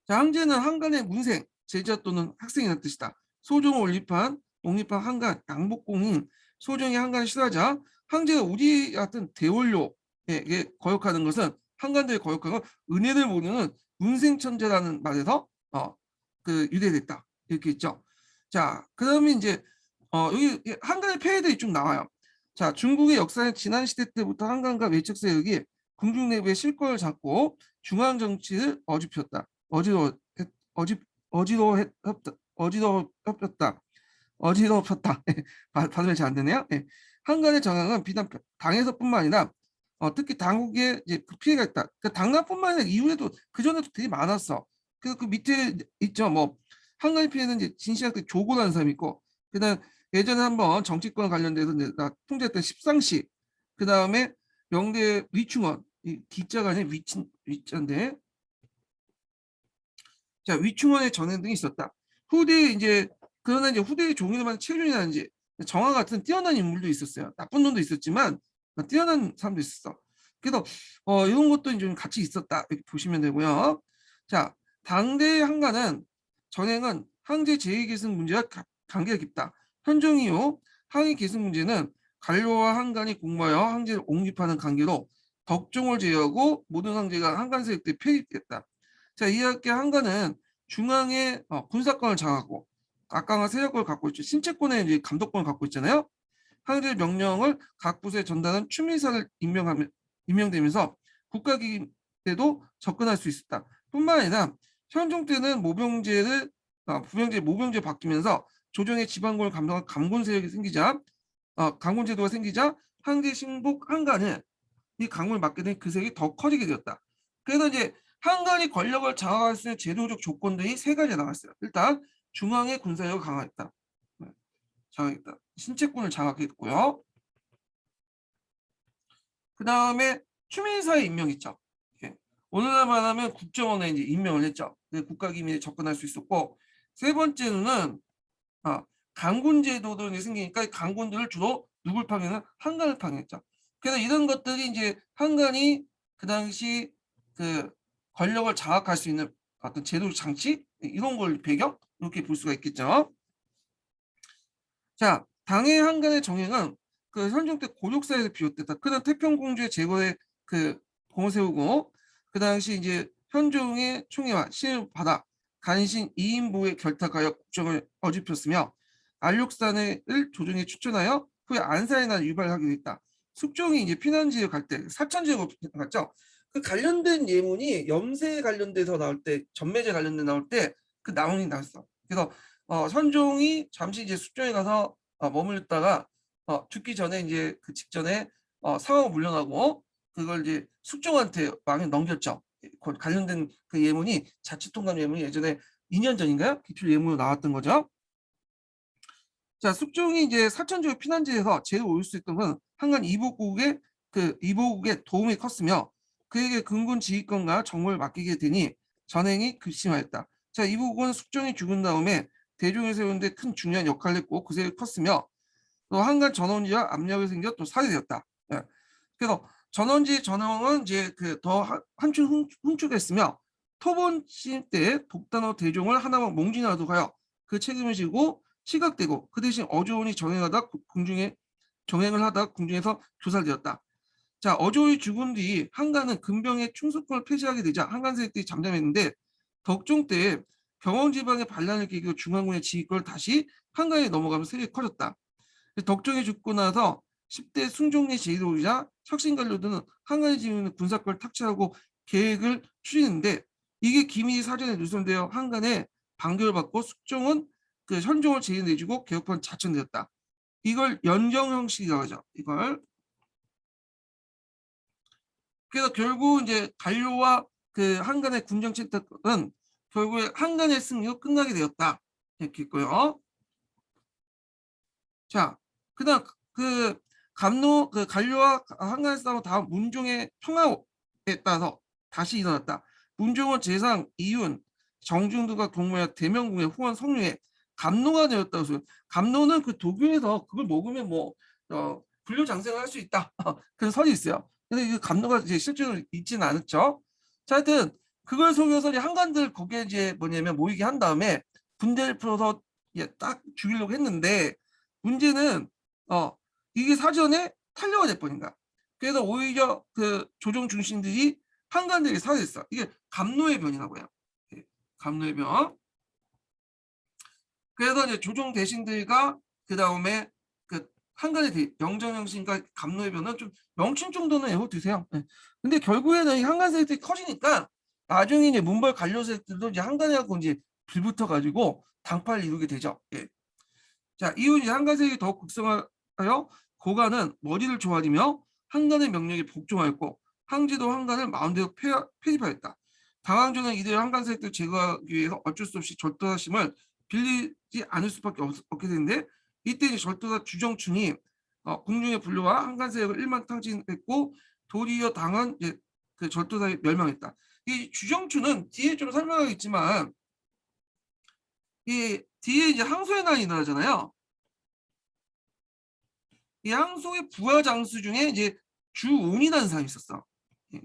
자, 황제는 한간의 문생, 제자 또는 학생이라는 뜻이다. 소종을 올립한, 옹립한 한간, 양복공인, 소종이 한간을 싫어하자 황제가 우리 같은 대원료에게 거역하는 것은 한간대에 거역하고 은혜를 모르는 문생천재라는 말에서 그 유래됐다. 이렇게 있죠. 자, 그다음에 이제 여기 한간의 폐해들이 좀 나와요. 자, 중국의 역사는 지난 시대 때부터 한간과 외척 세력이 궁중 내부의 실권을 잡고 중앙 정치를 어집혔다. 어지러워 어지 어지러웠다. 어지러웠다. 어지럽혔다. 발음이 잘 안 되네요. 예. 한간의 정황은 비단 당에서뿐만 아니라 특히 당국에 이제 그 피해가 있다. 그러니까 당나뿐만 아니라 이후에도 그 전에도 되게 많았어. 그 밑에 있죠. 뭐 한간의 피해는 이제 진시황 때 조고라는 사람이 있고, 그다음 예전에 한번 정치권 관련돼서 나 통제했던 십상시, 그 다음에 명대 위충원, 이 기자가 아니라 위자인데 자, 위충원의 전행 등이 있었다. 후대에 이제 그러나 이제 후대의 종일만 최준이라든지 정화 같은 뛰어난 인물도 있었어요. 나쁜 놈도 있었지만 뛰어난 사람도 있었어. 그래서 이런 것도 좀 같이 있었다 이렇게 보시면 되고요. 자, 당대의 한가는 전행은 황제 제위 계승 문제와 관계가 깊다. 현종 이후 항의 계승 문제는 관료와 한간이 공모하여 황제를 옹립하는 관계로 덕종을 제외하고 모든 황제가 한간 세력 때 폐입됐다. 자, 이학기 한가는 중앙의 군사권을 장악하고 각강한 세력을 갖고 있죠. 신체권의 이제 감독권을 갖고 있잖아요. 항제 명령을 각 부서에 전달한 추미사를 임명되면서 국가기기 때도 접근할 수 있었다. 뿐만 아니라 현종 때는 부병제 모병제 바뀌면서 조정의 지방권을 감독한 감군 세력이 생기자 감군 제도가 생기자 항제 신복 한간은 이 강을 맡게 된 그 세력이 더 커지게 되었다. 그래서 이제 한간이 권력을 장악할 수 있는 제도적 조건들이 세 가지가 나왔어요. 일단 중앙의 군사력을 강화했다. 장악했다. 신체권을 장악했고요. 그 다음에 추민사의 임명 있죠. 오늘날 말하면 국정원에 이제 임명을 했죠. 국가기밀에 접근할 수 있었고, 세 번째는 강군 제도도 생기니까 강군들을 주로 누굴 파견은 한간을 파견했죠. 그래서 이런 것들이 이제 한간이 그 당시 그 권력을 장악할 수 있는 어떤 제도 장치 이런 걸 배경 이렇게 볼 수가 있겠죠. 자, 당의 한간의 정행은 그 현종 때 고욕사에서 비롯됐다. 그다음 태평공주의 제거에 그 공을 세우고 그 당시 이제 현종의 총애와 신을 받아 간신 2인부에 결탁하여 국정을 어집혔으며 안륙산을 조정에 추천하여 후에 안사에 난 유발하기도 했다. 숙종이 이제 피난지에 갈 때 사천지역으로 갔죠. 그 관련된 예문이 염세에 관련돼서 나올 때 전매제 관련돼 나올 때 그 나온이 나왔어. 그래서 선종이 잠시 이제 숙종에 가서 머물렀다가 죽기 전에 이제 그 직전에 상하고 물러나고 그걸 이제 숙종한테 왕을 넘겼죠. 관련된 그 예문이 자치통감 예문이 예전에 2년 전인가요? 기출 예문으로 나왔던 거죠. 자, 숙종이 이제 사천지역 피난지에서 제일 올 수 있던 건 한간 이보국의 도움이 컸으며 그에게 근군 지휘권과 정무를 맡기게 되니 전행이 급심하였다. 자, 이보국은 숙종이 죽은 다음에 대종을 세우는데 큰 중요한 역할을 했고 그세력이 컸으며 또 한간 전원지와 압력이 생겨 또 살해되었다. 예. 그래서 전원지 전원은 이제 그 더 한층 흥축했으며 토본시 때 독단어 대종을 하나만 몽진하도 하여 그 책임을 지고 시각되고 그 대신 어조원이 정행을 하다 궁중에서 교살되었다. 자, 어조원이 죽은 뒤 한간은 근병의 충수권을 폐지하게 되자 한간 세력들이 잠잠했는데 덕종 때 경원 지방의 반란을 계기로 중앙군의 지휘권을 다시 한강에 넘어가면서 세력이 커졌다. 덕종이 죽고 나서 10대 승종의 제의를 오르자 혁신관료들은 한강에 지는 군사권을 탁취하고 계획을 추진했는데 이게 기밀 사전에 누설되어 한간에 반겨를 받고 숙종은 그 현종을 제의 내주고 개혁판 자천되었다. 이걸 연정 형식이라고 하죠. 이걸. 그래서 결국 이제 관료와 그 한간의 군정 채택은 결국에 한간의 승리로 끝나게 되었다. 이렇게 있고요. 자, 그다음 그 감노 그 관료와 한간의 싸움 다음 문종의 평화에 따라서 다시 일어났다. 문종은 재상 이윤 정중도가 동무야 대명궁의 후원 성류에 감노가 되었다고 해서 감노는 그 도교에서 그걸 먹으면 뭐 불효장생을 할 수 있다. 그런 설이 있어요. 근데 이 감노가 이제 실제로 있지는 않았죠. 자, 하여튼 그걸 속여서 이제 한간들 거기에 이제 뭐냐면 모이게 한 다음에 군대를 풀어서 딱 죽이려고 했는데 문제는 이게 사전에 탄력가 돼버린 거야. 그래서 오히려 그 조정 중신들이 한간들이 사라졌어. 이게 감노의 변이라고 해요. 감노의 변. 그래서 이제 조정 대신들과 그 다음에 그 한간의 영정영신과 감노의 변은 좀 명칭 정도는 외워두세요. 근데 결국에는 이 한간 세력들이 커지니까 나중에 이제 문벌 관료 세력들도 이제 한간하고 이제 불붙어가지고 당파를 이루게 되죠. 예. 자, 이후 이제 한간 세력이 더욱 극성하여 고간은 머리를 조아리며 한간의 명령에 복종하였고 황제도 한간을 마음대로 편입하였다. 당황조는 이들의 한간 세력들 제거하기 위해서 어쩔 수 없이 절도사심을 빌리지 않을 수밖에 없게 되는데 이때 이제 절도사 주정춘이 궁중의 분류와 한간 세력을 일망탕진했고 도리어 당한 이제 그 절도사에 멸망했다. 이 주정춘은 뒤에 좀 설명하겠지만 이 뒤에 이제 항소의 난이 일어나잖아요. 이 항소의 부하 장수 중에 이제 주온이라는 사람이 있었어.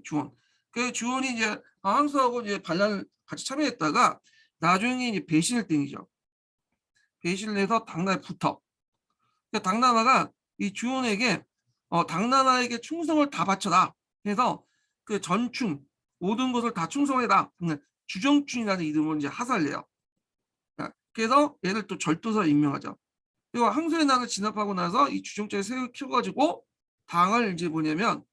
주온. 그 주온이 이제 항소하고 이제 반란을 같이 참여했다가 나중에 이제 배신을 땡기죠. 배신을 해서 당나라에 붙어. 그러니까 당나라가 이 주온에게 당나라에게 충성을 다 바쳐라 해서 그 전충 모든 것을 다 충성해라. 주정춘이라는 이름을 이제 하살해요. 그래서 얘를 또 절도사로 임명하죠. 그리고 항소의 난을 진압하고 나서 이 주정자의 세력을 키워가지고 당을 이제 뭐냐면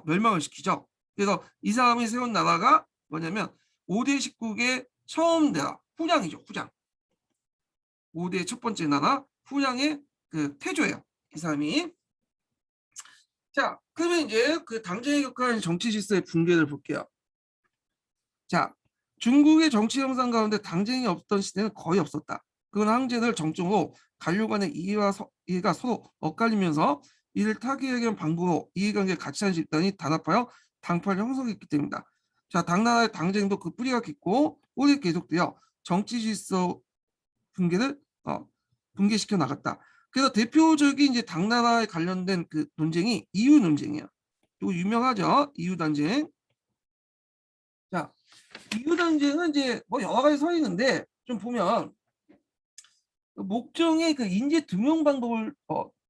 멸망을 시키죠. 그래서 이 사람이 세운 나라가 뭐냐면 5대 19개 처음 나라 후량이죠. 후량. 5대 첫 번째 나라 후량의 그 태조예요. 이 사람이. 자, 그러면 이제 그 당정에 격한 정치 질서의 붕괴를 볼게요. 자, 중국의 정치 형상 가운데 당쟁이 없던 시대는 거의 없었다. 그건 황제들 정적으로 관료 간의 이해가 서로 엇갈리면서 이를 타개하기 위한 방법으로 이해관계를 같이 하는 집단이 단합하여 당파를 형성했기 때문이다. 자, 당나라의 당쟁도 그 뿌리가 깊고 오래 계속되어 정치 질서 붕괴를 붕괴시켜 나갔다. 그래서 대표적인 이제 당나라에 관련된 그 논쟁이 이유 논쟁이야. 이거 유명하죠? 이유 논쟁. 자, 이유 논쟁은 이제 뭐 여러 가지 서 있는데 좀 보면 목정의 그 인재 등용 방법을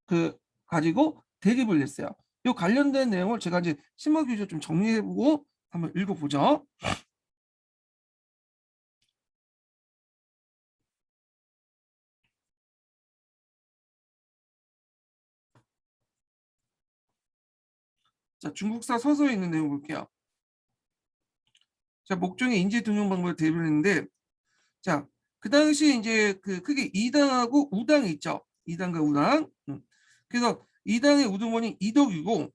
그 가지고 대립을 했어요. 이 관련된 내용을 제가 이제 신문 규칙 좀 정리해보고 한번 읽어보죠. 자, 중국사 서서에 있는 내용 볼게요. 자, 목정의 인재 등용 방법을 대립을 했는데, 자, 그 당시 이제 그 크게 이당하고 우당이 있죠. 이당과 우당. 그래서 이당의 우두머니 이덕이고,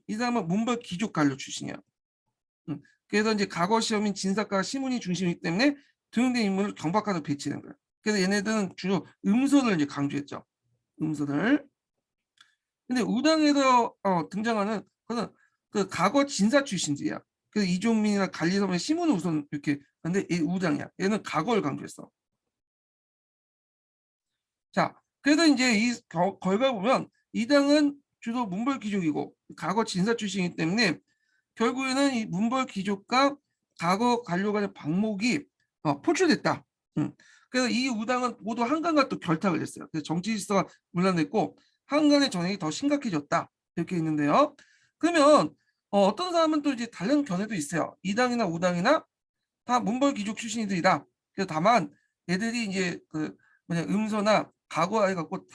이 사람은 문벌 귀족 관료 출신이야. 그래서 이제 과거 시험인 진사과 시문이 중심이기 때문에 등용된 인물을 경박관으로 배치된 거예요. 그래서 얘네들은 주로 음선을 이제 강조했죠. 음선을. 근데 우당에서 등장하는 그는 그 과거 진사 출신들이야. 그래서 이종민이나 관리섬의 시문을 우선 이렇게 근데 이 우당이야. 얘는 과거를 강조했어. 자, 그래서 이제 이 결과 보면 이당은 주로 문벌 귀족이고 과거 진사 출신이기 때문에 결국에는 이 문벌 귀족과 과거 관료 간의 방목이 포출됐다. 그래서 이 우당은 모두 한간과 또 결탁을 했어요. 그래서 정치 질서가 문란됐고 한간의 전쟁이 더 심각해졌다. 이렇게 있는데요. 그러면 어떤 사람은 또 이제 다른 견해도 있어요. 이당이나 우당이나 다 문벌 귀족 출신이들이다. 그래서 다만 얘들이 이제 그 뭐냐 음소나 과거와 해갖고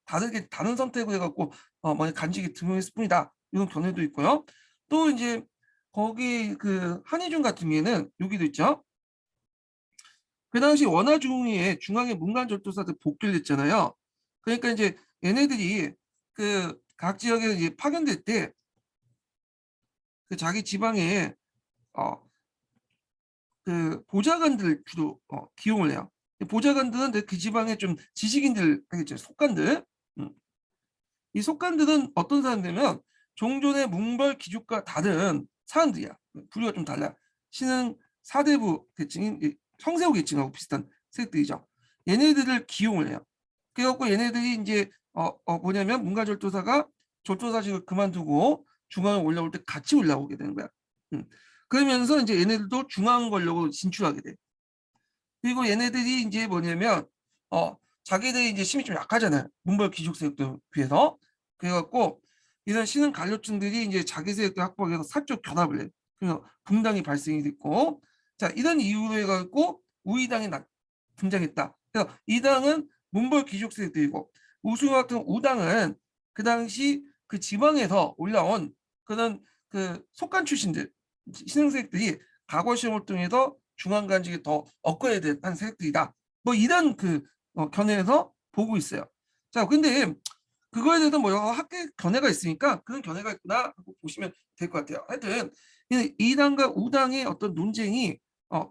다르게 다른 선택을 해갖고 뭐냐 간직이 등용했을 뿐이다. 이런 견해도 있고요. 또 이제 거기 그 한희중 같은 경우에는 여기도 있죠. 그 당시 원화중후에 중앙의 문관절도사들 복귀를 했잖아요. 그러니까 이제 얘네들이 그 각 지역에 이제 파견될 때 그 자기 지방에 그 보좌관들 주로 기용을 해요. 보좌관들은 그 지방에 좀 지식인들 알겠죠? 속관들. 이 속관들은 어떤 사람들이면 종존의 문벌 귀족과 다른 사람들이야. 부류가 좀 달라. 신흥 사대부 계층인 성세호 계층하고 비슷한 세력들이죠. 얘네들을 기용을 해요. 그래갖고 얘네들이 이제 뭐냐면 문가절도사가 절도사직을 그만두고 중앙에 올라올 때 같이 올라오게 되는 거야. 그러면서 이제 얘네들도 중앙 권력으로 진출하게 돼. 그리고 얘네들이 이제 뭐냐면 자기들이 이제 힘이 좀 약하잖아요. 문벌 귀족 세력들 비해서. 그래갖고 이런 신흥 관료층들이 이제 자기 세력들 확보하기 위해서 사적 결합을 해. 그래서 분당이 발생이 됐고, 자 이런 이유로 해갖고 우이당이 등장했다. 그래서 이 당은 문벌 귀족 세력들이고 우승 같은 우당은 그 당시 그 지방에서 올라온 그런 그 속간 출신들 신흥 세력들이 과거 시험을 통해서 중앙 간직이 더 업그레이드한 세력들이다. 뭐 이런 그 견해에서 보고 있어요. 자, 근데 그거에 대해서 뭐 여러 학계 견해가 있으니까 그런 견해가 있구나 하고 보시면 될 것 같아요. 하여튼 이 당과 우당의 어떤 논쟁이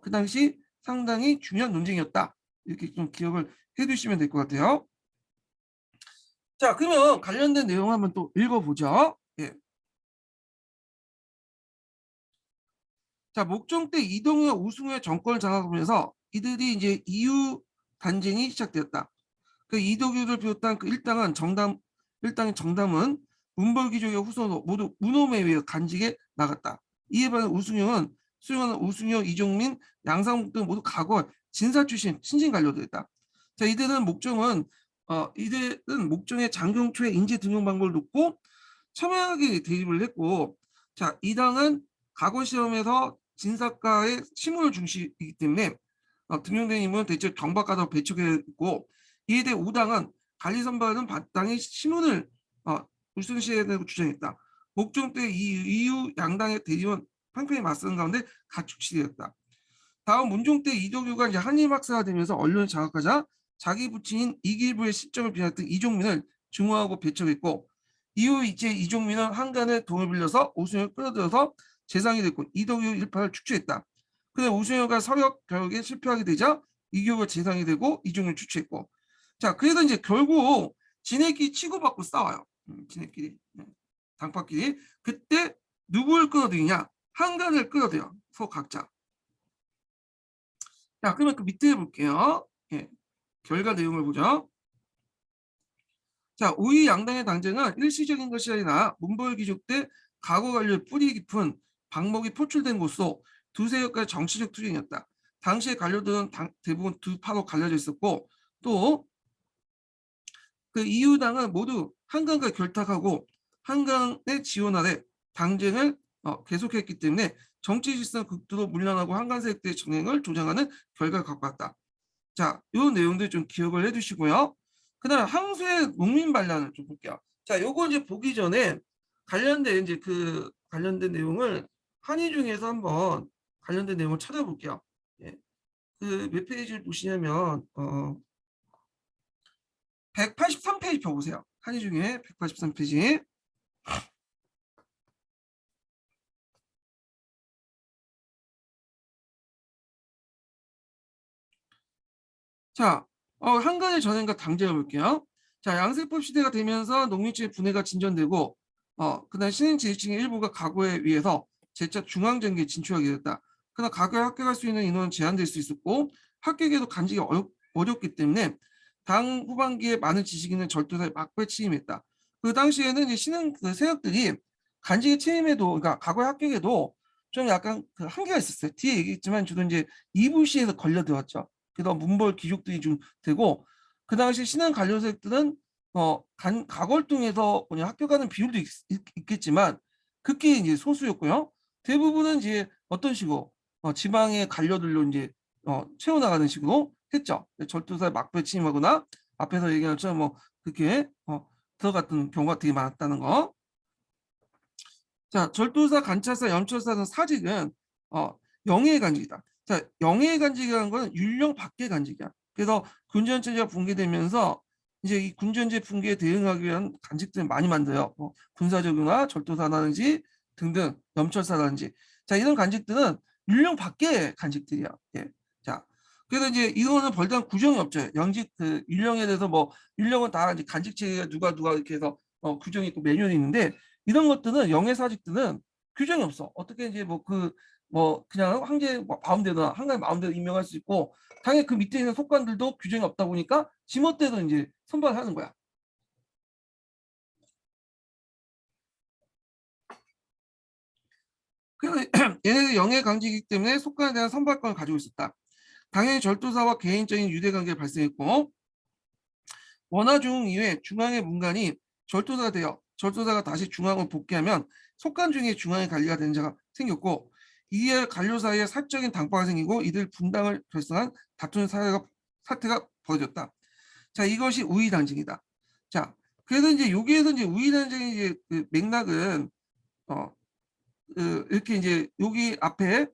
그 당시 상당히 중요한 논쟁이었다. 이렇게 좀 기억을 해두시면 될 것 같아요. 자, 그러면 관련된 내용 한번 또 읽어보죠. 예. 자, 목종 때 이동우와 우승우의 정권을 장악하면서 이들이 이제 이유 단쟁이 시작되었다. 그 이도규를 비롯한 그 일당의 정담은 문벌귀족의 후손으로 모두 문호에 의해 간직에 나갔다. 이에 반해 우승영은 수용하는 우승영, 이종민, 양상국 등 모두 과거 진사 출신 신진 관료들이다. 자, 이들은 목종의 장경초의 인재 등용 방법을 놓고 첨예하게 대립을 했고, 자, 이 당은 과거 시험에서 진사과의 시문을 중시이기 때문에 등용된 인물은 대체 경박가도 배척했고, 이에 대해 우당은 관리 선발은 반당의 신문을 우선시해야 되고 주장했다. 목종 때 이후 양당의 대립은 팽팽히 맞서는 가운데 가축시되었다. 다음 문종 때 이도규가 이제 한림 학사가 되면서 언론을 장악하자 자기 부친인 이길부의 실정을 비난했던 이종민을 증오하고 배척했고, 이후 이제 이종민은 한간의 돈을 빌려서 오순영을 끌어들여서 재상이 됐고 이도규 일파를 축출했다. 그런데 오순영가 서력 결국에 실패하게 되자 이교가 재상이 되고 이종민을 축출했고, 자 그래서 이제 결국 지네끼리 치고받고 싸워요. 지네끼리 당파끼리. 그때 누구를 끌어들이냐? 한간을 끌어들여 서 각자. 자 그러면 그 밑에 볼게요. 예, 결과 내용을 보죠. 자, 우위 양당의 당쟁은 일시적인 것이 아니라 문벌 귀족 때 과거 관료의 뿌리 깊은 방목이 포출된 곳으로 두세 역까지 정치적 투쟁이었다. 당시의 관료들은 대부분 두 파로 갈려져 있었고, 또 그 이유당은 모두 한강과 결탁하고 한강의 지원 아래 당쟁을 계속했기 때문에 정치 질서는 극도로 문란하고 한강 세력들의 정행을 조장하는 결과를 갖고 왔다. 자, 이 내용들 좀 기억을 해두시고요. 그다음 항소의 농민 반란을 좀 볼게요. 자, 요거 이제 보기 전에 관련된 이제 그 관련된 내용을 한의 중에서 한번 관련된 내용을 찾아볼게요. 예. 그 몇 페이지를 보시냐면 183페이지 펴보세요. 한의 중에 183페이지. 자, 한간의 전행과 당제해 볼게요. 자, 양세법 시대가 되면서 농민층의 분해가 진전되고, 그다음 신흥 지지층의 일부가 과거에 의해서 재차 중앙정계에 진출하게 됐다. 그러나 과거에 합격할 수 있는 인원은 제한될 수 있었고, 합격에도 간직이 어렵기 때문에 당 후반기에 많은 지식인은 절도사에 막배 취임했다. 그 당시에는 이제 신흥 그 세력들이 간직에 취임해도, 그러니까 과거에 합격해도 좀 약간 그 한계가 있었어요. 뒤에 얘기했지만 주로 이제 이부시에서 걸려들었죠. 그다음 문벌 귀족들이 좀 되고, 그 당시 신흥 관료 세력들은 가골동에서 그냥 합격하는 비율도 있겠지만 극히 이제 소수였고요. 대부분은 이제 어떤 식으로 지방의 관료들로 이제 채워나가는 식으로 했죠. 절도사의 막부에 침입하거나 앞에서 얘기한 것처럼 뭐 그렇게 들어갔던 경우가 되게 많았다는 거. 자, 절도사, 관찰사, 연철사 등 사직은 영해의 간직이다. 자, 영해의 간직이라는 건 율령 밖의 간직이야. 그래서 군전체제가 붕괴되면서 이제 이 군전제 붕괴에 대응하기 위한 간직들을 많이 만들어요. 뭐 군사적이나 절도사라든지 등등, 염철사라든지. 자, 이런 간직들은 율령 밖의 간직들이야. 예. 자, 그래서 이제 이거는 별다른 구정이 없죠. 영직 그 율령에 대해서 뭐 율령은 다 이제 간직체계가 누가 이렇게 해서 규정이 있고 매뉴얼이 있는데 이런 것들은 영해사직들은 규정이 없어. 어떻게 이제 뭐 그냥 황제 마음대로 한가지 마음대로 임명할 수 있고 당연히 그 밑에 있는 속관들도 규정이 없다 보니까 지멋대로 이제 선발하는 거야. 그래서 얘네들 영해 강직이기 때문에 속관에 대한 선발권을 가지고 있었다. 당연히 절도사와 개인적인 유대관계가 발생했고 원하중 이후에 중앙의 문관이 절도사가 되어 절도사가 다시 중앙을 복귀하면 속관 중에 중앙의 관리가 되는 자가 생겼고 이에 관료 사이에 사적인 당파가 생기고 이들 분당을 결성한 다투는 사태가 벌어졌다. 자, 이것이 우위단징이다. 자, 그래서 이제 여기에서 이제 우위단징의 이제 그 맥락은 이렇게 이제 여기 앞에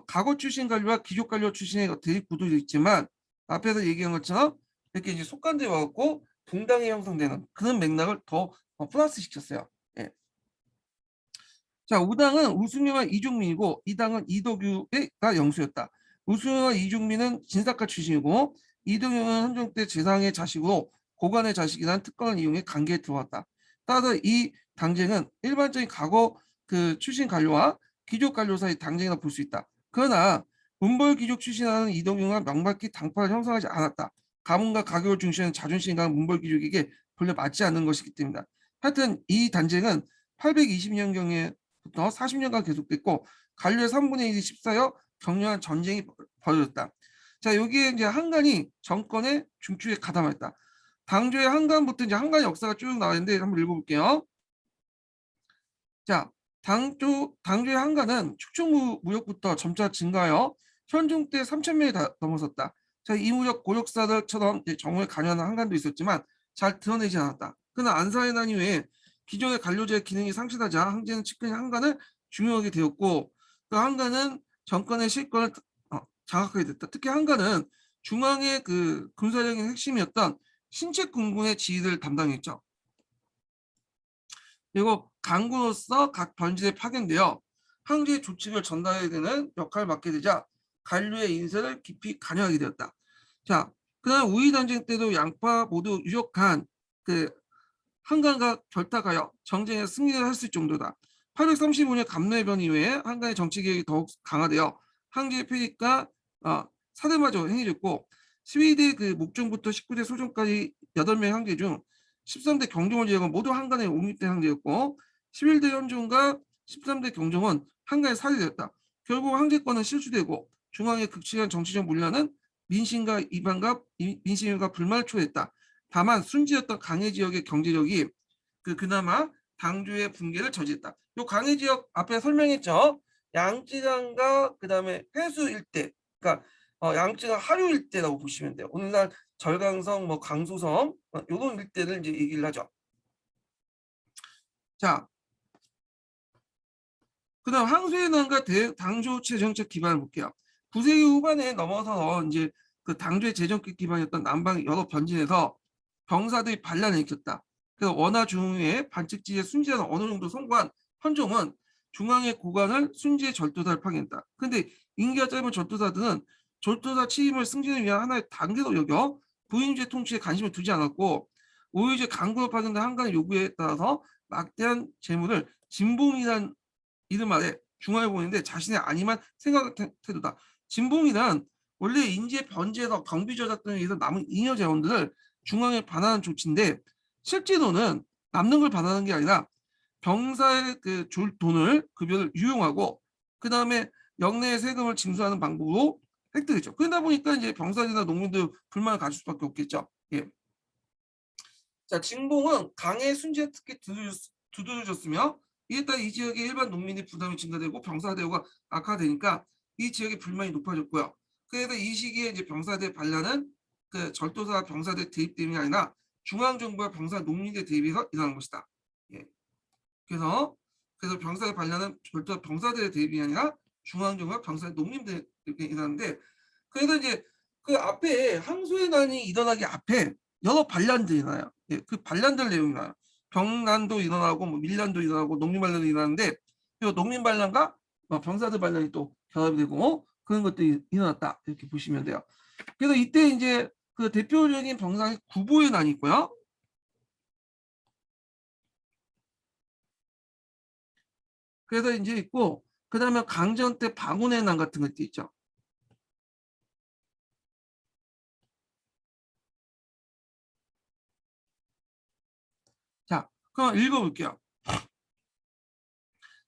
가고 출신 관료와 귀족 관료 출신의 대립 구도도 있지만 앞에서 얘기한 것처럼 이렇게 이제 속관들이 와갖고 분당이 형성되는 그런 맥락을 더 플러스 시켰어요. 예. 자, 우당은 우승민과 이중민이고 이당은 이도규가 영수였다. 우승민과 이중민은 진사과 출신이고 이도규는 한종 때 재상의 자식으로 고관의 자식이라는 특권을 이용해 관계에 들어왔다. 따라서 이 당쟁은 일반적인 과거 그 출신 관료와 귀족 관료 사이 당쟁이라 볼 수 있다. 그러나 문벌 귀족 출신이라는 이동규가 명백히 당파를 형성하지 않았다. 가문과 가교를 중시하는 자존심이 강한 문벌 귀족에게 본래 맞지 않는 것이기 때문이다. 하여튼 이 단쟁은 820년경에부터 40년간 계속됐고 관료의 3분의 1이 휩싸여 격렬한 전쟁이 벌어졌다. 자, 여기에 이제 한간이 정권의 중추에 가담했다. 당조의 한간부터 이제 한간의 역사가 쭉 나와 있는데 한번 읽어볼게요. 자, 당조의 한간은 축축 무역부터 점차 증가하여 현종 때 3,000명이 다 넘어섰다. 자, 이 무역 고역사들처럼 정부에 관여하는 한간도 있었지만 잘 드러내지 않았다. 그러나 안사의 난 이후에 기존의 관료제의 기능이 상실하자 황제는 측근이 한간을 중용하게 되었고 그 한간은 정권의 실권을 장악하게 됐다. 특히 한간은 중앙의 그 군사적인 핵심이었던 신책군군의 지휘를 담당했죠. 그리고 강구로서 각 번지에 파견되어 황제의 조칙을 전달해야 되는 역할을 맡게 되자 관료의 인사를 깊이 관여하게 되었다. 자, 그다음 우위 전쟁 때도 양파 모두 유력한 그 한간과 결탁하여 정쟁에 승리를 할 수 있을 정도다. 835년 감로해변 이후에 한간의 정치 개혁이 더욱 강화되어 황제의 폐기가 사대마저 행해졌고 12대 그 목종부터 19대 소종까지 8명의 황제 중 13대 경종을 제외하고 모두 한간에 옹립된 황제였고 11대 현종과 13대 경종은 한간에 살해되었다. 결국 황제권은 실추되고 중앙의 극심한 정치적 문란은 민심과 이반과 민심과 불만을 초래했다. 다만 순지였던 강해 지역의 경제력이 그나마 당주의 붕괴를 저지했다. 요 강해 지역 앞에 설명했죠. 양쯔강과 그다음에 해수 일대, 그러니까 양쯔강 하류 일대라고 보시면 돼요. 오늘날 절강성, 뭐 강소섬 이런 일대를 이제 얘기를 하죠. 자, 그다음 항소의 난과 당조 재정책 기반을 볼게요. 9세기 후반에 넘어서 이제 그 당조의 재정책 기반이었던 남방 여러 변진에서 병사들이 반란을 일으켰다. 그래서 원하 중후에 반칙지에 순지하는 어느 정도 성공한 헌종은 중앙의 고관을 순지의 절도사를 파견했다. 근데 임기가 짧은 절도사들은 절도사 취임을 승진을 위한 하나의 단계로 여겨 부임제 통치에 관심을 두지 않았고 오히려 이제 강구로 파견된 한간의 요구에 따라서 막대한 재물을 진봉이란 이름 아래 중앙에 보이는데 자신의 아니만 생각의 태도다. 진봉이란 원래 인재 변제에서 경비 저작 등에 의해서 남은 잉여 재원들을 중앙에 반환하는 조치인데 실제로는 남는 걸 반환하는 게 아니라 병사의 그 줄 돈을 급여를 유용하고 그 다음에 영내의 세금을 징수하는 방법으로 획득했죠. 그러다 보니까 이제 병사들이나 농민들 불만을 가질 수밖에 없겠죠. 예. 자, 진봉은 강의 순지에 특히 두드러졌으며 이에 따라 이 지역의 일반 농민의 부담이 증가되고 병사 대우가 악화되니까 이 지역의 불만이 높아졌고요. 그래서 이 시기에 이제 병사대 반란은 그 절도사 병사대 대입 때문이 아니라 중앙정부와 병사 농민대 대입에서 일어난 것이다. 예. 그래서 병사의 반란은 절도 병사들의 대입이 아니라 중앙정부와 병사 농민대 대입에 일어났는데, 그래서 이제 그 앞에 항소의 난이 일어나기 앞에 여러 반란들이 일어나요. 예, 그 반란들 내용이 나요. 병난도 일어나고 뭐 밀란도 일어나고 농민 반란도 일어나는데, 이 농민 반란과 병사들 반란이 또 결합이 되고 그런 것들이 일어났다, 이렇게 보시면 돼요. 그래서 이때 이제 그 대표적인 병상이 구보의 난이 있고요. 그래서 이제 있고, 그 다음에 강전 때 방운의 난 같은 것도 있죠. 자, 그럼 읽어볼게요.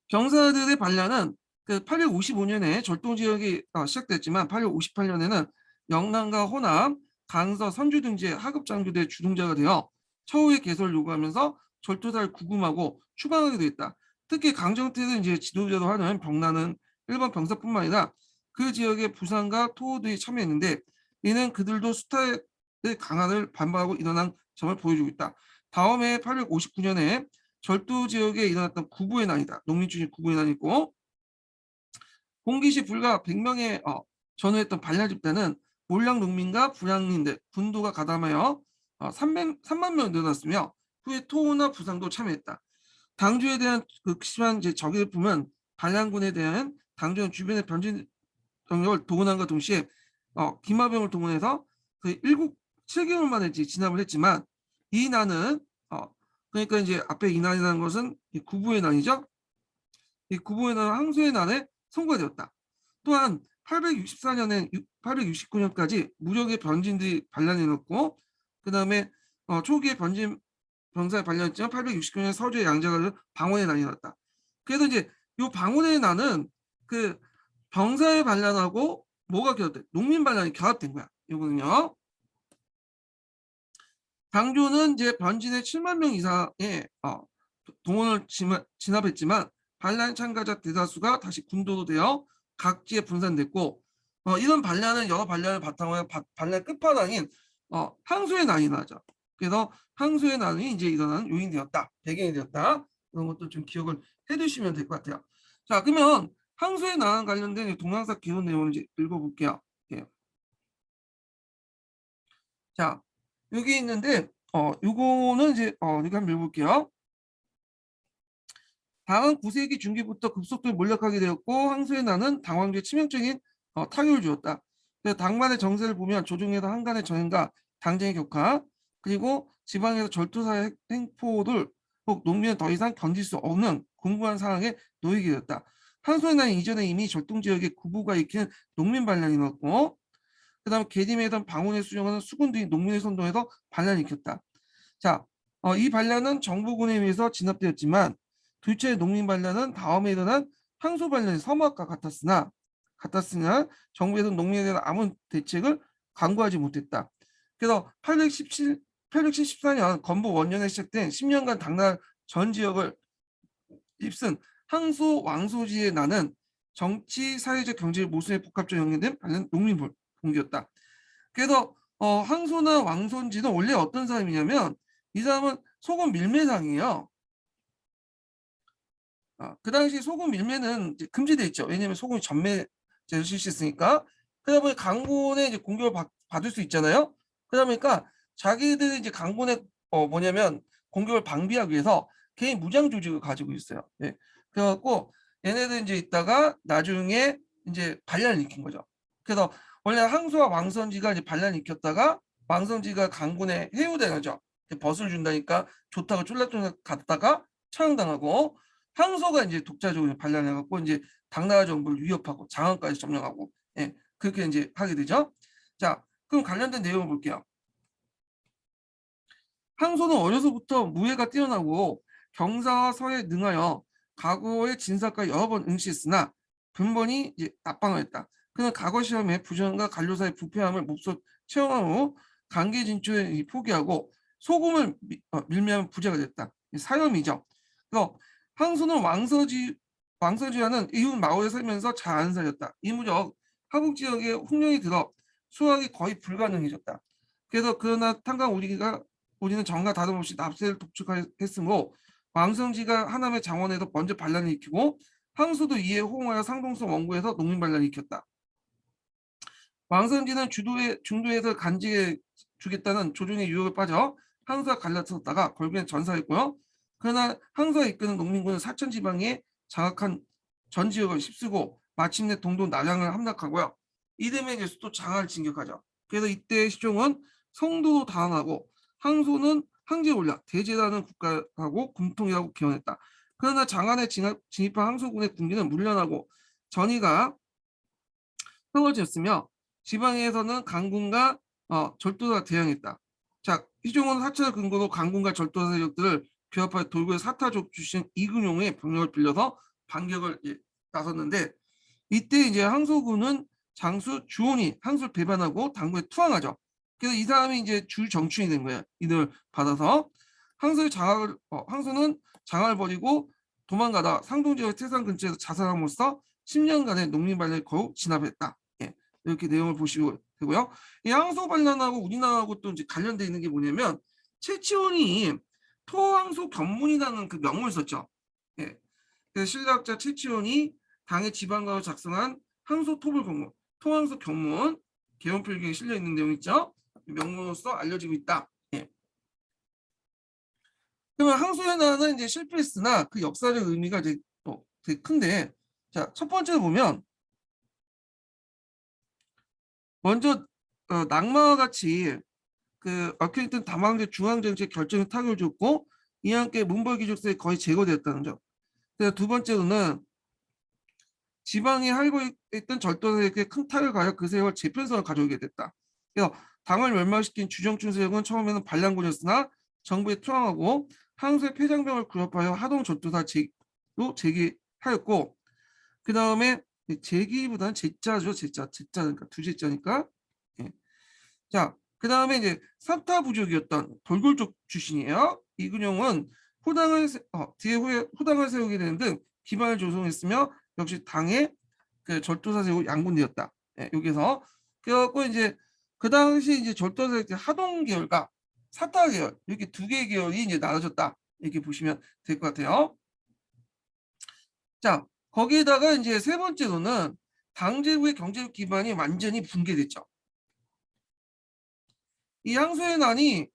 병사들의 반란은 그 855년에 절동 지역이 시작됐지만 858년에는 영남과 호남, 강서, 선주 등지의 하급 장교대 주동자가 되어 처우의 개선을 요구하면서 절도사를 구금하고 추방하게 되었다. 특히 강정태를 이제 지도자로 하는 병나는 일반 병사뿐만 아니라 그 지역의 부상과 토호들이 참여했는데, 이는 그들도 수탈의 강화를 반발하고 일어난 점을 보여주고 있다. 다음해 859년에 절도 지역에 일어났던 구부의 난이다. 농민주의 구부의 난이 있고, 공기시 불과 100명의 전후했던 반란 집단은 몰량 농민과 불량민들, 군도가 가담하여 3만 명 늘어났으며 후에 토호나 부상도 참여했다. 당주에 대한 극심한 적의를 보면 반란군에 대한 당주는 주변의 변진 병력을 동원함과 동시에 김하병을 동원해서 그 7개월 만에 진압을 했지만, 이 난은 그러니까 이제 앞에 이 난이라는 것은 이 구부의 난이죠. 이 구부의 난은 항소의 난에 선고되었다. 또한 864년에 869년까지 무력의 변진들이 반란이 일었고, 그 다음에 초기에 변진 병사의 반란이었지만 869년 서주의 양자가 방언의 난이 났다. 그래서 이제 이 방언의 난은 그 병사의 반란하고 뭐가 결합돼? 농민 반란이 결합된 거야. 이거는요. 당조는 이제 변진의 7만 명 이상의 동원을 진압했지만 반란 참가자 대다수가 다시 군도로 되어 각지에 분산됐고, 이런 반란은 여러 반란을 바탕으로 반란 끝판왕인 항소의 난이 나죠. 그래서 항소의 난이 이제 일어나는 요인이 되었다, 배경이 되었다. 이런 것도 좀 기억을 해두시면 될 것 같아요. 자, 그러면 항소의 난 관련된 동양사 기본 내용을 이제 읽어볼게요. 예. 자, 여기 있는데 요거는 이제 이거 한번 읽어볼게요. 당은 9세기 중기부터 급속도로 몰락하게 되었고, 항소의 난은 당왕조에 치명적인 타격을 주었다. 당만의 정세를 보면 조정에서 한간의 전횡과 당쟁의 격화, 그리고 지방에서 절도사의 행포를 혹 농민은 더 이상 견딜 수 없는 공고한 상황에 놓이게 되었다. 항소의 난이 이전에 이미 절동지역에 구부가 익히는 농민 반란이 났고, 그 다음에 계림에던 방언에 수용하는 수군들이 농민을 선동해서 반란을 일으켰다. 자, 이 반란은 정부군에 의해서 진압되었지만 둘째 농민 반란은 다음에 일어난 항소 반란의 서막과 같았으나 정부에서는 농민에 대한 아무 대책을 강구하지 못했다. 그래서 814년 건보 원년에 시작된 10년간 당나라 전 지역을 입슨 항소 왕소지의 난은 정치, 사회적, 경제 모순에 복합적으로 연결된 반란 농민 봉기였다. 그래서 항소나 왕손지는 원래 어떤 사람이냐면, 이 사람은 소금 밀매상이에요. 그 당시 소금 밀매는 이제 금지돼 있죠. 왜냐하면 소금이 전매제를 실시했으니까. 그러다 보니 강군의 이제 공격을 받을 수 있잖아요. 그러다 보니까 자기들이 이제 강군의 뭐냐면 공격을 방비하기 위해서 개인 무장 조직을 가지고 있어요. 예. 그래갖고 얘네들 이제 있다가 나중에 이제 반란을 일으킨 거죠. 그래서 원래 항소와 왕선지가 이제 반란을 일으켰다가 왕선지가 강군의 해우대가죠. 벗을 준다니까 좋다고 쫄락쫄락 갔다가 처형당하고, 항소가 이제 독자적으로 반란해갖고 이제 당나라 정부를 위협하고 장안까지 점령하고, 예, 그렇게 이제 하게 되죠. 자, 그럼 관련된 내용을 볼게요. 항소는 어려서부터 무예가 뛰어나고 경사와 서에 능하여 과거의 진사과 여러 번 응시했으나 근본이 이제 낙방을 했다. 그는 과거 시험에 부전과 관료사의 부패함을 몹시 체험한 후 강계 진출을 포기하고 소금을 밀매하면 부자가 됐다. 사염이죠. 그래서 항소는 왕서지와는 이웃 마을에 살면서 잘 안 살렸다. 이 무렵 하북 지역에 홍령이 들어 수확이 거의 불가능해졌다. 그래서 그러나 탄광 우리는 전과 다름없이 납세를 독촉했으므로 왕성지가 하남의 장원에서 먼저 반란을 일으키고 항소도 이에 호응하여 상동성 원구에서 농민 반란을 일으켰다. 왕성지는 중도에서 간직해 주겠다는 조정의 유혹에 빠져 항소와 갈라섰다가 결국엔 전사했고요. 그러나 항소가 이끄는 농민군은 사천 지방에 장악한 전 지역을 휩쓰고 마침내 동도 남양을 함락하고요. 이듬해 이제 수도 장안을 진격하죠. 그래서 이때 시종은 성도도 단언하고 항소는 항제에 올라 대제라는 국가하고 군통이라고 기원했다. 그러나 장안에 진입한 항소군의 군기는 물러나고 전의가 세워졌으며 지방에서는 강군과 절도가 대항했다. 자, 희종은 사천을 근거로 강군과 절도 세력들을 규합하여 돌고의 사타족 출신 이근용의 병력을 빌려서 반격을 나섰는데 이때 이제 항소군은 장수 주온이 항소를 배반하고 당군에 투항하죠. 그래서 이 사람이 이제 주 정춘이 된 거예요. 이들 받아서 항소는 장을 버리고 도망가다 상동지역 태산 근처에서 자살함으로써 10년간의 농민반을 거의 진압했다. 예, 이렇게 내용을 보시면 되고요. 이 항소 반란하고 우리나라하고 또 이제 관련돼 있는 게 뭐냐면 최치원이 토항소 견문이라는 그 명문을 썼죠. 예, 그래서 신라학자 최치원이 당의 지방가로 작성한 항소 토불 공문, 토항소 견문 개원필경에 실려 있는 내용 있죠. 명문으로서 알려지고 있다. 예. 그러면 항소연화는 이제 실패했으나 그 역사적 의미가 이제 또 되게 큰데, 자, 첫 번째로 보면 먼저 낙마와 같이 그 얽혀있던 다망제 중앙정책 결정에 타격을 줬고 이와 함께 문벌기족세에 거의 제거되었다는 점. 그래서 두 번째로는 지방에 할고 있던 절도세력에 큰 타격을 가하여 그 세력을 재편성을 가져오게 됐다. 그래서 당을 멸망시킨 주정춘 세력은 처음에는 반란군이었으나 정부에 투항하고 항소의 폐장병을 구협하여 하동 절도사로 제기하였고 그 다음에 제기보다는 제자죠. 제자니까 두 제자니까. 예. 자, 그 다음에 이제 사타 부족이었던 돌굴족 출신이에요. 이근용은 뒤에 후에 후당을 세우게 되는 등 기반을 조성했으며 역시 당의 그 절도사 세력 양군되었다. 예, 여기서 그래갖고 이제 그 당시 이제 절도사 하동 계열과 사타 계열 이렇게 두 개의 계열이 이제 나눠졌다. 이렇게 보시면 될 것 같아요. 자, 거기에다가 이제 세 번째로는 당제국의 경제적 기반이 완전히 붕괴됐죠. 이 항소의 난이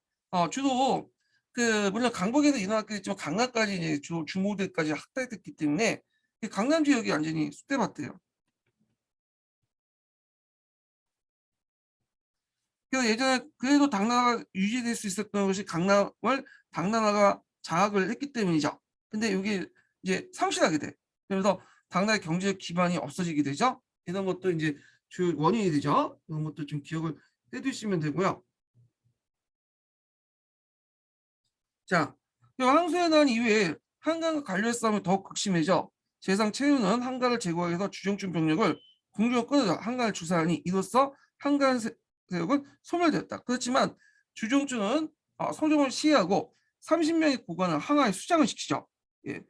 주로 그 물론 강북에서 일어났겠지만 강남까지 이제 주모대까지 확대됐기 때문에 강남 지역이 완전히 쑥대밭이에요. 그래서 예전에 그래도 당나라가 유지될 수 있었던 것이 강남을 당나라가 장악을 했기 때문이죠. 근데 여기 이제 상실하게 돼. 그래서 당나라의 경제적 기반이 없어지게 되죠. 이런 것도 이제 주 원인이 되죠. 이런 것도 좀 기억을 해두시면 되고요. 자, 항소의 난 이후에 한강과 관련 싸움이 더욱 극심해져 재상 최윤은 한강을 제거하기 위해서 주정춘 병력을 궁중으로 끌어서 한강을 주사하니 이로써 한강 세력은 소멸되었다. 그렇지만 주정춘은 소정을 시해하고 30명의 고관을 항아에 수장을 시키죠. 예.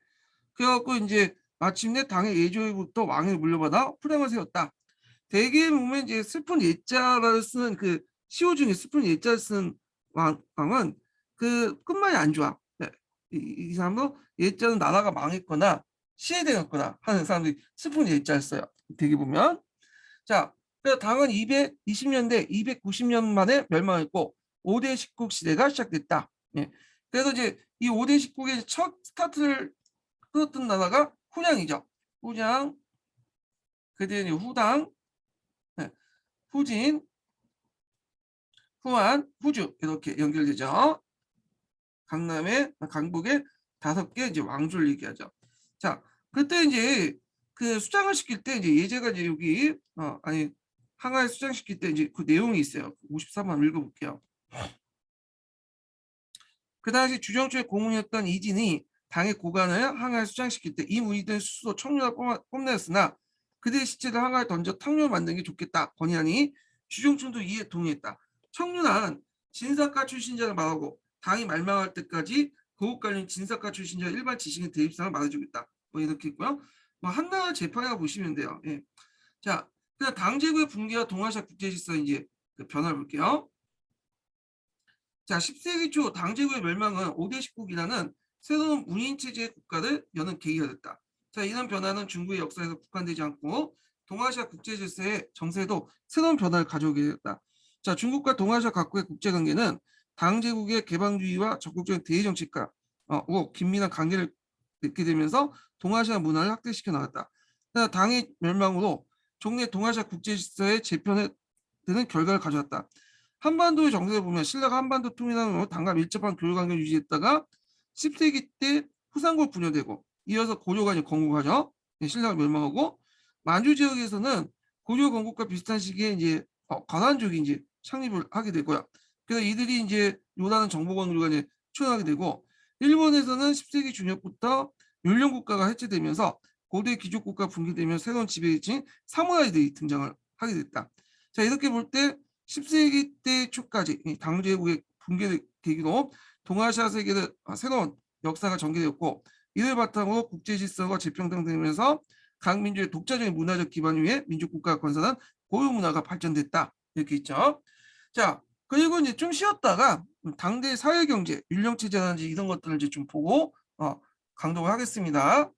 그래갖고 이제 마침내 당의 예조위부터 왕을 물려받아 후량을 세웠다. 대개 보면 이제 슬픈 예자를 쓰는 그 시호 중에 슬픈 예자를 쓰는 왕은 그 끝말이 안 좋아. 네. 이 사람도 예자는 나라가 망했거나 시해되었거나 하는 사람들이 슬픈 예자를 써요. 대개 보면. 자, 그래서 당은 220년대 290년 만에 멸망했고 5대 십국 시대가 시작됐다. 네. 그래서 이제 이 5대 십국의 첫 스타트를 끊었던 나라가 후량이죠. 후량, 그뒤에 후당, 네. 후진, 후안, 후주 이렇게 연결되죠. 강북에 5개 이제 왕조를 얘기하죠. 자, 그때 이제 그 수장을 시킬 때 이제 예제가 이제 여기 항아에 수장시킬 때 이제 그 내용이 있어요. 53번 읽어볼게요. 그 당시 주정초의 고문이었던 이진이 당의 고관을 항아에 수장시킬 때 이 무리들은 스스로 청류를 뽐내었으나 그들의 시체를 항아에 던져 탕류를 만드는 게 좋겠다 건의하니 주정춘도 이에 동의했다. 청류는 진사과 출신자를 말하고 당이 말망할 때까지 고급관련 진사과 출신자 일반 지식인 대입상을 말해주겠다. 뭐 이렇게 있고요. 뭐 한나라 재판이라고 보시면 돼요. 예. 자, 그다음 당제국의 붕괴와 동아시아 국제 질서 이제 그 변화를 볼게요. 자, 10세기 초 당제국의 멸망은 5대 10국이라는 새로운 문인 체제의 국가를 여는 계기가 됐다. 자, 이런 변화는 중국의 역사에서 국한되지 않고 동아시아 국제 질서의 정세도 새로운 변화를 가져오게 됐다. 자, 중국과 동아시아 각국의 국제 관계는 당제국의 개방주의와 적극적인 대외 정책과 긴밀한 관계를 맺게 되면서 동아시아 문화를 확대시켜 나갔다. 당의 멸망으로 종래 동아시아 국제 질서의 재편에 되는 결과를 가져왔다. 한반도의 정세를 보면 신라가 한반도 통일하는 당과 밀접한 교류 관계를 유지했다가 10세기 때 후삼국 분열되고 이어서 고려가 이제 건국하죠. 신라가 멸망하고 만주 지역에서는 고려 건국과 비슷한 시기에 이제 관한족이 이제 창립을 하게 되고요. 그래서 이들이 이제 요라는 정보권으로 이제 출현하게 되고 일본에서는 10세기 중엽부터 율령 국가가 해체되면서 고대 귀족 국가 붕괴되면 새로운 지배층 사무라이들이 등장을 하게 됐다. 자, 이렇게 볼 때 10세기 때 초까지 당제국의 붕괴 계기로 동아시아 세계의 새로운 역사가 전개되었고 이를 바탕으로 국제 질서가 재평등되면서 각 민족의 독자적인 문화적 기반 위에 민족 국가가 건설한 고유 문화가 발전됐다. 이렇게 있죠. 자, 그리고 이제 좀 쉬었다가 당대 사회 경제, 율령 체제라든지 이런 것들을 이제 좀 보고 강독을 하겠습니다.